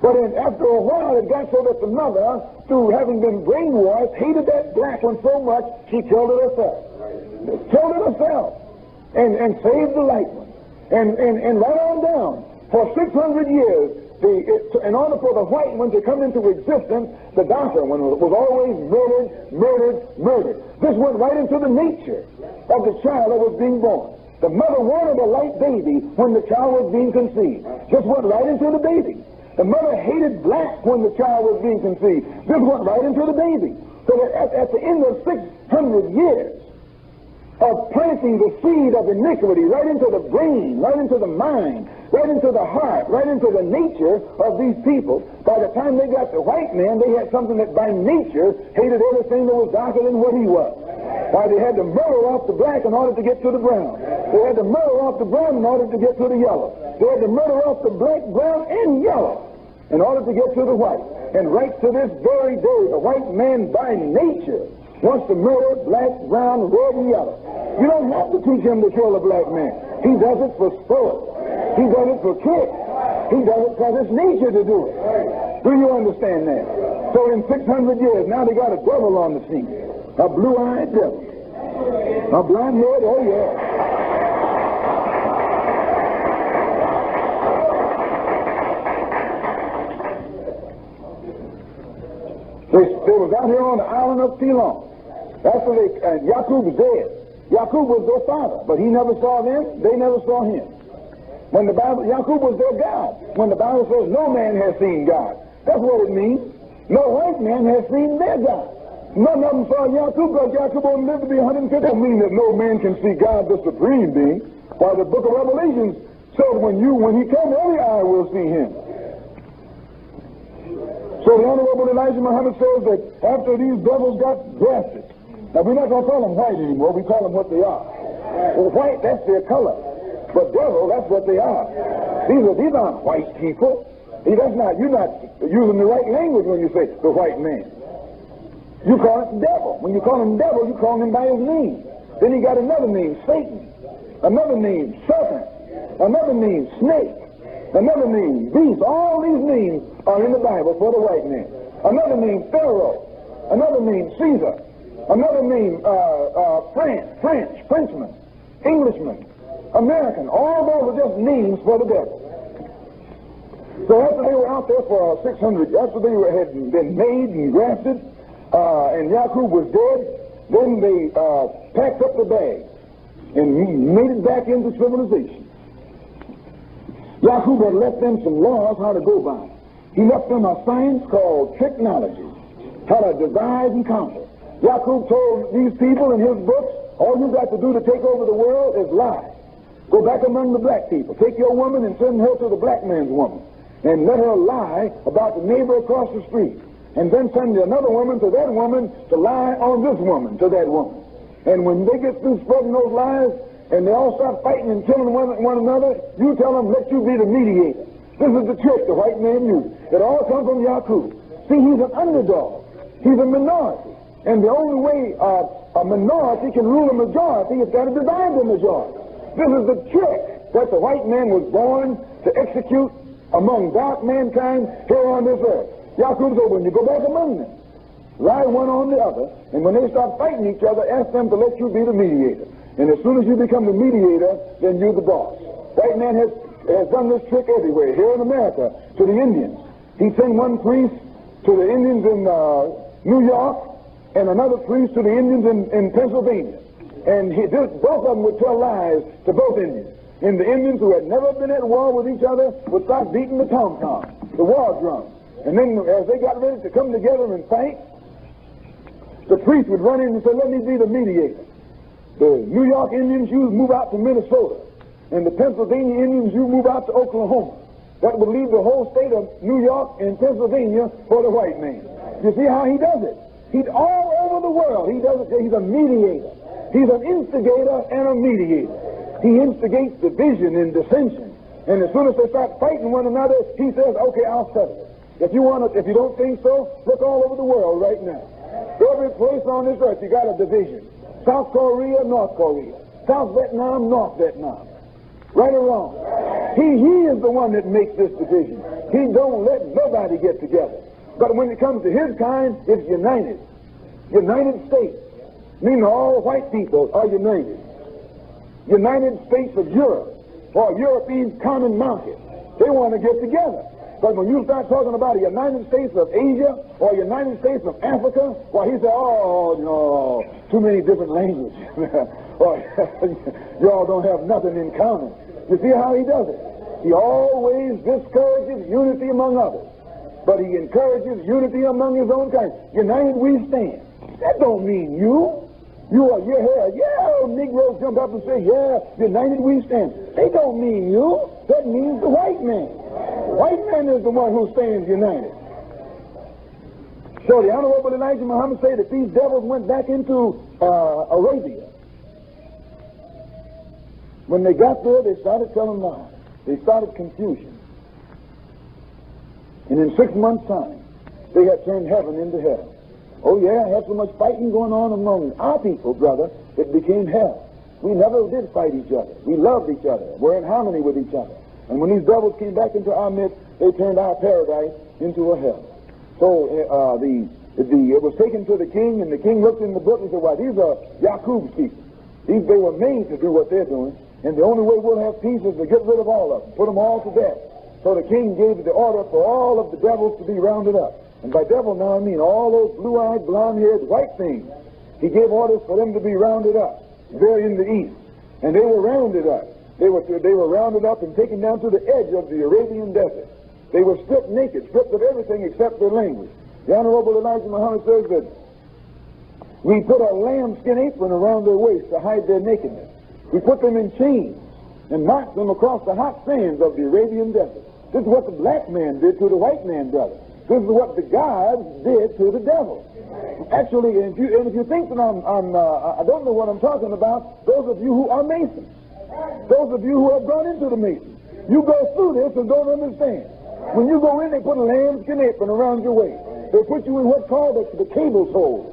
Speaker 2: But after a while, it got so that the mother, through having been brainwashed, hated that black one so much, she killed it herself. Killed it herself. And saved the light one. And right on down, for 600 years, in order for the white one to come into existence, the darker one was always murdered. This went right into the nature of the child that was being born. The mother wanted a light baby when the child was being conceived. Just went right into the baby. The mother hated black when the child was being conceived. This went right into the baby. So that at the end of 600 years of planting the seed of iniquity right into the brain, right into the mind, right into the heart, right into the nature of these people, by the time they got the white man, they had something that by nature hated everything that was darker than what he was. Why, they had to murder off the black in order to get to the brown. They had to murder off the brown in order to get to the yellow. They had to murder off the black, brown, and yellow in order to get to the white. And right to this very day, the white man by nature wants to murder black, brown, red, and yellow. You don't have to teach him to kill a black man. He does it for sport. He does it for kicks. He does it because it's nature to do it. Do you understand that? So in 600 years, now they got a devil on the scene. A blue-eyed devil. A blonde head, oh yeah. They was out here on the island of Ceylon. After Yaqub was dead. Yaqub was their father, but he never saw them, they never saw him. When the Bible, Yaqub was their God. When the Bible says no man has seen God, that's what it means. No white man has seen their God. None of them saw Yaqub because Yaqub only lived to be 150. That doesn't mean that no man can see God, the supreme being. While the book of Revelation said when he comes, every eye will see him. So the Honorable Elijah Muhammad says that after these devils got grafted, now we're not going to call them white anymore, we call them what they are. Well, white, that's their color. But devil, that's what they are. These aren't white people. You're not using the right language when you say the white man. You call it devil. When you call him devil, you call him by his name. Then he got another name, Satan. Another name, serpent. Another name, snake. Another name, beast. All these names are in the Bible for the white man. Another name, Pharaoh. Another name, Caesar. Another name, Frenchman, Englishman, American. All those are just names for the devil. So after they were out there for 600, after they had been made and grafted, and Yaakov was dead, then they packed up the bag and made it back into civilization. Yaakov had left them some laws how to go by. He left them a science called technology, how to divide and conquer. Yaakov told these people in his books, all you got to do to take over the world is lie. Go back among the black people. Take your woman and send her to the black man's woman, and let her lie about the neighbor across the street. And then send another woman to that woman to lie on this woman to that woman. And when they get through spreading those lies, and they all start fighting and killing one another, you tell them, let you be the mediator. This is the trick the white man used. It all comes from Yaakov. See, he's an underdog. He's a minority. And the only way a minority can rule a majority is got to divide the majority. This is the trick that the white man was born to execute among dark mankind here on this earth. Yaakov said, when you go back among them, lie one on the other, and when they start fighting each other, ask them to let you be the mediator. And as soon as you become the mediator, then you're the boss. White man has done this trick everywhere. Here in America, to the Indians. He sent one priest to the Indians in New York, and another priest to the Indians in Pennsylvania. And both of them would tell lies to both Indians. And the Indians who had never been at war with each other would start beating the tom-tom, the war drum. And then as they got ready to come together and fight, the priest would run in and say, let me be the mediator. The New York Indians, you move out to Minnesota. And the Pennsylvania Indians, you move out to Oklahoma. That would leave the whole state of New York and Pennsylvania for the white man. You see how he does it? He's all over the world. He does it. He's a mediator. He's an instigator and a mediator. He instigates division and dissension. And as soon as they start fighting one another, he says, okay, I'll settle it. If you don't think so, look all over the world right now. Every place on this earth, you got a division. South Korea, North Korea. South Vietnam, North Vietnam. Right or wrong? He is the one that makes this division. He don't let nobody get together. But when it comes to his kind, it's united. United States. Meaning all white people are united. United States of Europe, or European common market. They want to get together. But when you start talking about a United States of Asia or United States of Africa, well, he said, oh, no, too many different languages. Y'all don't have nothing in common. You see how he does it? He always discourages unity among others, but he encourages unity among his own kind. United we stand. That don't mean you. You are your hair. Yeah, Negroes jump up and say, yeah, united we stand. They don't mean you. That means the white man. The white man is the one who stands united. So the Honorable Elijah Muhammad said that these devils went back into Arabia. When they got there, they started telling lies. They started confusion. And in 6 months' time, they had turned heaven into hell. Oh yeah, had so much fighting going on among our people, brother, it became hell. We never did fight each other. We loved each other. We're in harmony with each other. And when these devils came back into our midst, they turned our paradise into a hell. So it was taken to the king, and the king looked in the book and said, well, these are Yaakov's people. They were made to do what they're doing, and the only way we'll have peace is to get rid of all of them, put them all to death. So the king gave the order for all of the devils to be rounded up. And by devil now I mean all those blue-eyed, blonde-haired, white things. He gave orders for them to be rounded up there in the east. And they were rounded up. They were rounded up and taken down to the edge of the Arabian desert. They were stripped naked, stripped of everything except their language. The Honorable Elijah Muhammad says that we put a lambskin apron around their waist to hide their nakedness. We put them in chains and marched them across the hot sands of the Arabian desert. This is what the black man did to the white man, brother. This is what the gods did to the devil. Actually, if you think that I don't know what I'm talking about, those of you who are Masons, those of you who have gone into the Masons, you go through this and don't understand. When you go in, they put a lambskin apron around your waist. They put you in what's called the cable's hole,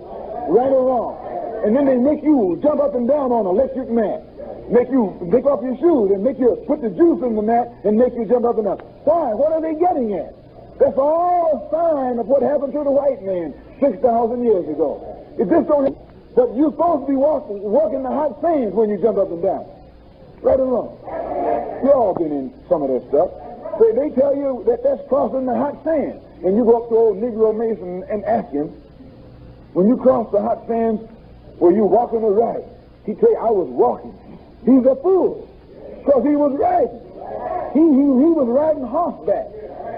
Speaker 2: right or wrong. And then they make you jump up and down on an electric mat. Make you take off your shoes and make you put the juice in the mat and make you jump up and down. Why? What are they getting at? That's all a sign of what happened to the white man 6,000 years ago. It just don't. But you're supposed to be walking the hot sands when you jump up and down. Right or wrong? You all been in some of that stuff. They tell you that that's crossing the hot sand. And you go up to old Negro Mason and ask him, when you cross the hot sands, were you walking or riding? He tell you, I was walking. He's a fool, because he was riding. He was riding horseback.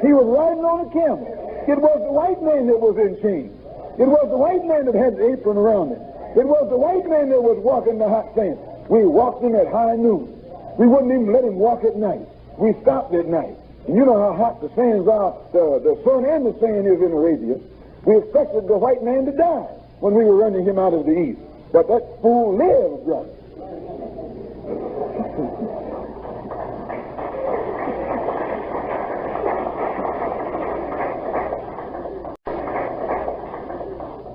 Speaker 2: He was riding on a camel. It was the white man that was in chains. It was the white man that had the apron around him. It was the white man that was walking the hot sand. We walked him at high noon. We wouldn't even let him walk at night. We stopped at night. And you know how hot the sands are, the sun and the sand is in Arabia. We expected the white man to die when we were running him out of the east. But that fool lived, brother.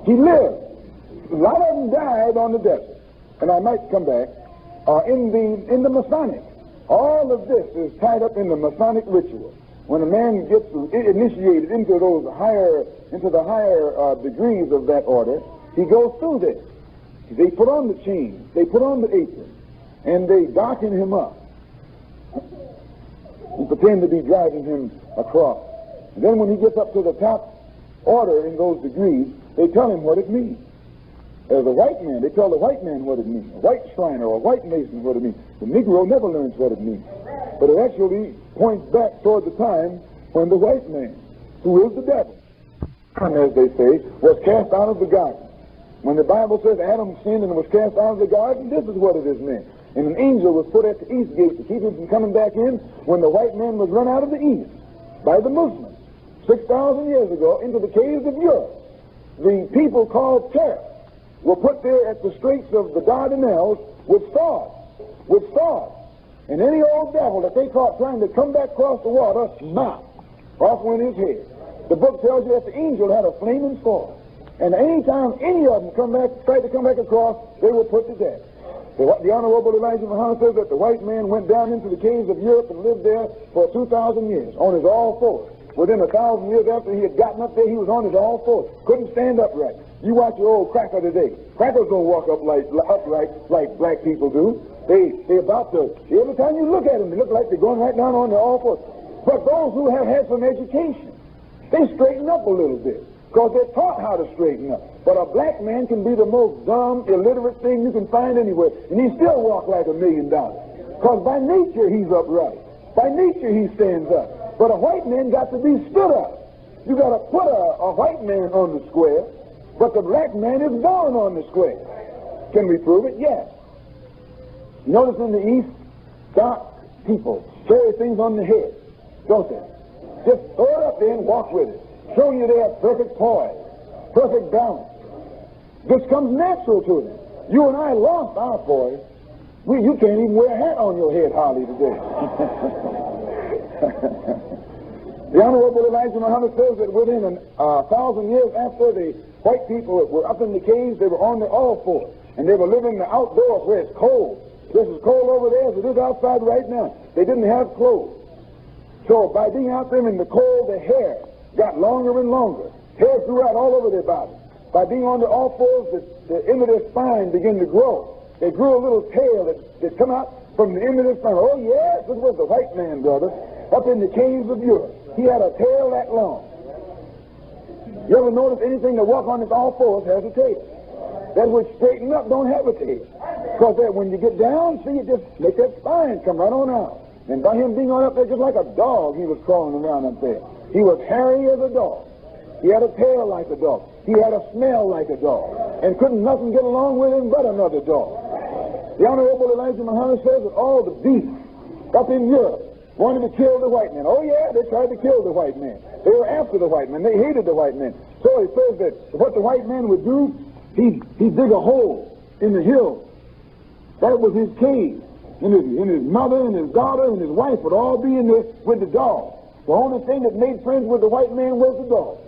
Speaker 2: He lived. A lot of them died on the desert. And I might come back. In the Masonic. All of this is tied up in the Masonic ritual. When a man gets initiated into the higher degrees of that order, he goes through this. They put on the chains, they put on the apron, and they darken him up and pretend to be driving him across. And then when he gets up to the top order in those degrees, they tell him what it means. As a white man, they tell the white man what it means. A white Shriner or a white Mason what it means. The Negro never learns what it means. But it actually points back toward the time when the white man, who is the devil, as they say, was cast out of the garden. When the Bible says Adam sinned and was cast out of the garden, this is what it is meant. And an angel was put at the east gate to keep him from coming back in when the white man was run out of the east by the Muslims 6,000 years ago into the caves of Europe. The people called Turks were put there at the straits of the Dardanelles with swords. And any old devil that they caught trying to come back across the water, off went his head. The book tells you that the angel had a flaming sword. And any time any of them tried to come back across, they were put to death. The Honorable Elijah Muhammad says that the white man went down into the caves of Europe and lived there for 2,000 years on his all fours. Within 1,000 years after he had gotten up there, he was on his all fours. Couldn't stand upright. You watch your old cracker today. Crackers don't walk upright like black people do. They're about to, every time you look at them, they look like they're going right down on their all fours. But those who have had some education, they straighten up a little bit because they're taught how to straighten up. But a black man can be the most dumb, illiterate thing you can find anywhere, and he still walk like $1 million. Because by nature he's upright. By nature he stands up. But a white man got to be stood up. You got to put a white man on the square, but the black man is born on the square. Can we prove it? Yes. Notice in the East, dark people carry things on the head, don't they? Just throw it up there and walk with it. Show you they have perfect poise, perfect balance. This comes natural to them. You and I lost our poise. You can't even wear a hat on your head hardly today. The Honorable Elijah Muhammad says that within 1,000 years after the white people were up in the caves, they were on their all fours, and they were living in the outdoors where it's cold. This is cold over there as it is outside right now. They didn't have clothes. So by being out there in the cold, their hair got longer and longer. Hair grew out all over their body. By being on their all fours, the end of their spine began to grow. They grew a little tail that come out from the end of their spine. Oh, yes, this was the white man, brother, up in the caves of Europe. He had a tail that long. You ever notice anything that walks on its all fours has a tail? That which straighten up don't have a tail. Because when you get down, see, it just makes that spine come right on out. And by him being on up there just like a dog, he was crawling around up there. He was hairy as a dog. He had a tail like a dog. He had a smell like a dog. And couldn't nothing get along with him but another dog. The Honorable Elijah Muhammad says that all the beasts up in Europe wanted to kill the white man. Oh, yeah, they tried to kill the white man. They were after the white man. They hated the white man. So he says that what the white man would do, he'd dig a hole in the hill. That was his cave. And his mother and his daughter and his wife would all be in there with the dog. The only thing that made friends with the white man was the dog.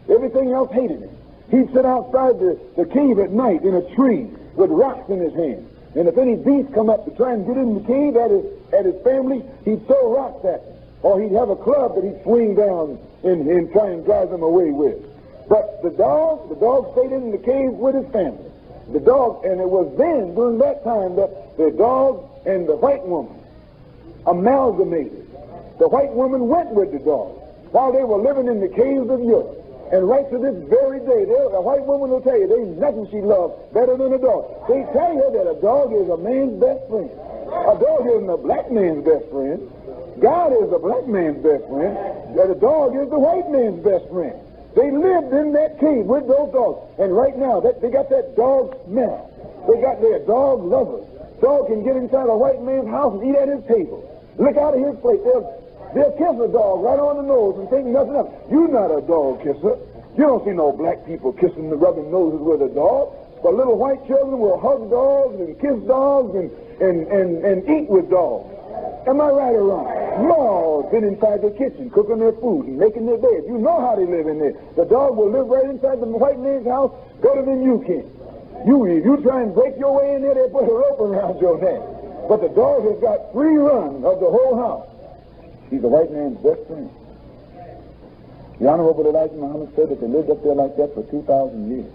Speaker 2: Everything else hated him. He'd sit outside the cave at night in a tree with rocks in his hand. And if any beast come up to try and get in the cave at his family, he'd throw rocks at them. Or he'd have a club that he'd swing down and try and drive them away with. But the dog stayed in the cave with his family. The dog, and it was then, during that time, that the dog and the white woman amalgamated. The white woman went with the dog while they were living in the caves of Europe. And right to this very day, the white woman will tell you there ain't nothing she loves better than a dog. They tell you that a dog is a man's best friend. A dog isn't a black man's best friend. God is a black man's best friend. That a dog is the white man's best friend. They lived in that cave with those dogs. And right now, they got that dog smell. They got their dog lovers. Dog can get inside a white man's house and eat at his table. Look out of his plate. They'll kiss a dog right on the nose and think nothing of it. You're not a dog kisser. You don't see no black people kissing the rubbing noses with a dog. But little white children will hug dogs and kiss dogs and eat with dogs. Am I right or wrong? No, been inside their kitchen, cooking their food and making their bed. You know how they live in there. The dog will live right inside the white man's house better than you can. You try and break your way in there, they put a rope around your neck. But the dog has got free run of the whole house. He's the white man's best friend. The Honorable Elijah Muhammad said that they lived up there like that for 2,000 years.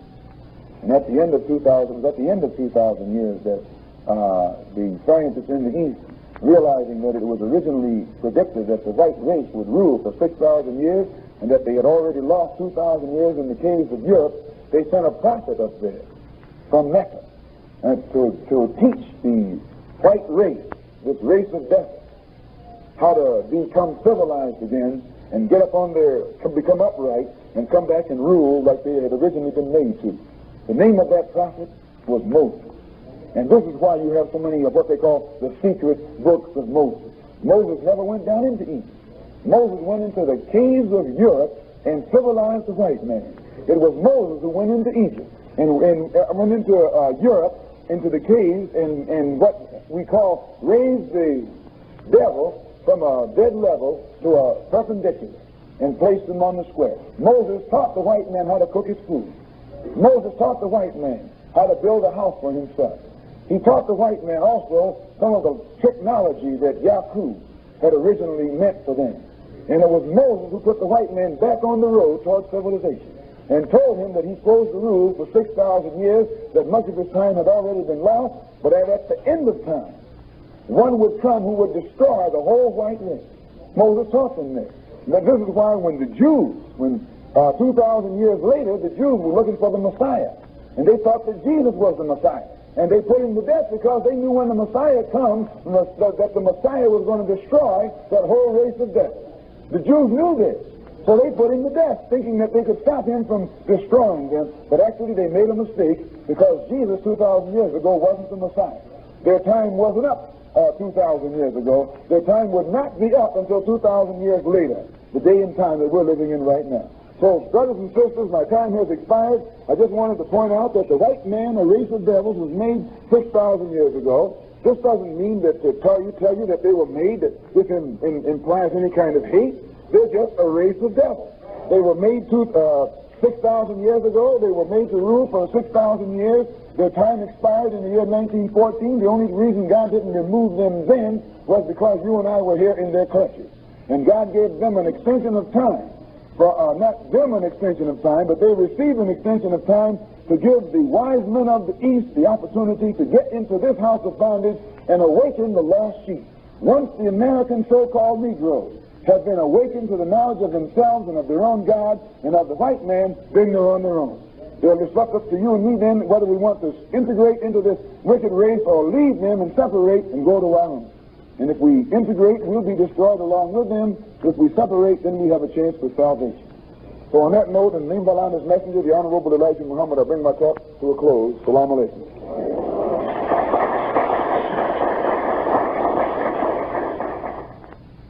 Speaker 2: And at the end of 2,000 years that the scientists in the East, realizing that it was originally predicted that the white race would rule for 6,000 years and that they had already lost 2,000 years in the caves of Europe, they sent a prophet up there from Mecca to teach the white race, this race of death, how to become civilized again and get up on become upright and come back and rule like they had originally been made to. The name of that prophet was Moses. And this is why you have so many of what they call the secret books of Moses. Moses never went down into Egypt. Moses went into the caves of Europe and civilized the white man. It was Moses who went into Egypt and went into Europe, into the caves, and what we call raised the devil from a dead level to a perpendicular and placed him on the square. Moses taught the white man how to cook his food. Moses taught the white man how to build a house for himself. He taught the white man also some of the technology that Yakub had originally meant for them. And it was Moses who put the white man back on the road toward civilization and told him that he's supposed to rule for 6,000 years, that much of his time had already been lost, but that at the end of time, one would come who would destroy the whole white race. Moses taught them this. Now, this is why when the Jews, 2,000 years later, the Jews were looking for the Messiah, and they thought that Jesus was the Messiah. And they put him to death because they knew when the Messiah comes that the Messiah was going to destroy that whole race of death. The Jews knew this. So they put him to death, thinking that they could stop him from destroying them. But actually they made a mistake because Jesus 2,000 years ago wasn't the Messiah. Their time wasn't up 2,000 years ago. Their time would not be up until 2,000 years later, the day and time that we're living in right now. So, brothers and sisters, my time has expired. I just wanted to point out that the white man, a race of devils, was made 6,000 years ago. This doesn't mean that to tell you that they were made, that this implies any kind of hate. They're just a race of devils. They were made 6,000 years ago. They were made to rule for 6,000 years. Their time expired in the year 1914. The only reason God didn't remove them then was because you and I were here in their clutches. And God gave them an extension of time. Not them an extension of time, but they received an extension of time to give the wise men of the East the opportunity to get into this house of bondage and awaken the lost sheep. Once the American so-called Negroes have been awakened to the knowledge of themselves and of their own God and of the white man, then they're on their own. It's left up to you and me then whether we want to integrate into this wicked race or leave them and separate and go to our own. And if we integrate, we'll be destroyed along with them. If we separate, then we have a chance for salvation. So on that note, in the name of Allah's messenger, the Honorable Elijah Muhammad, I bring my talk to a close. Salaam alaikum.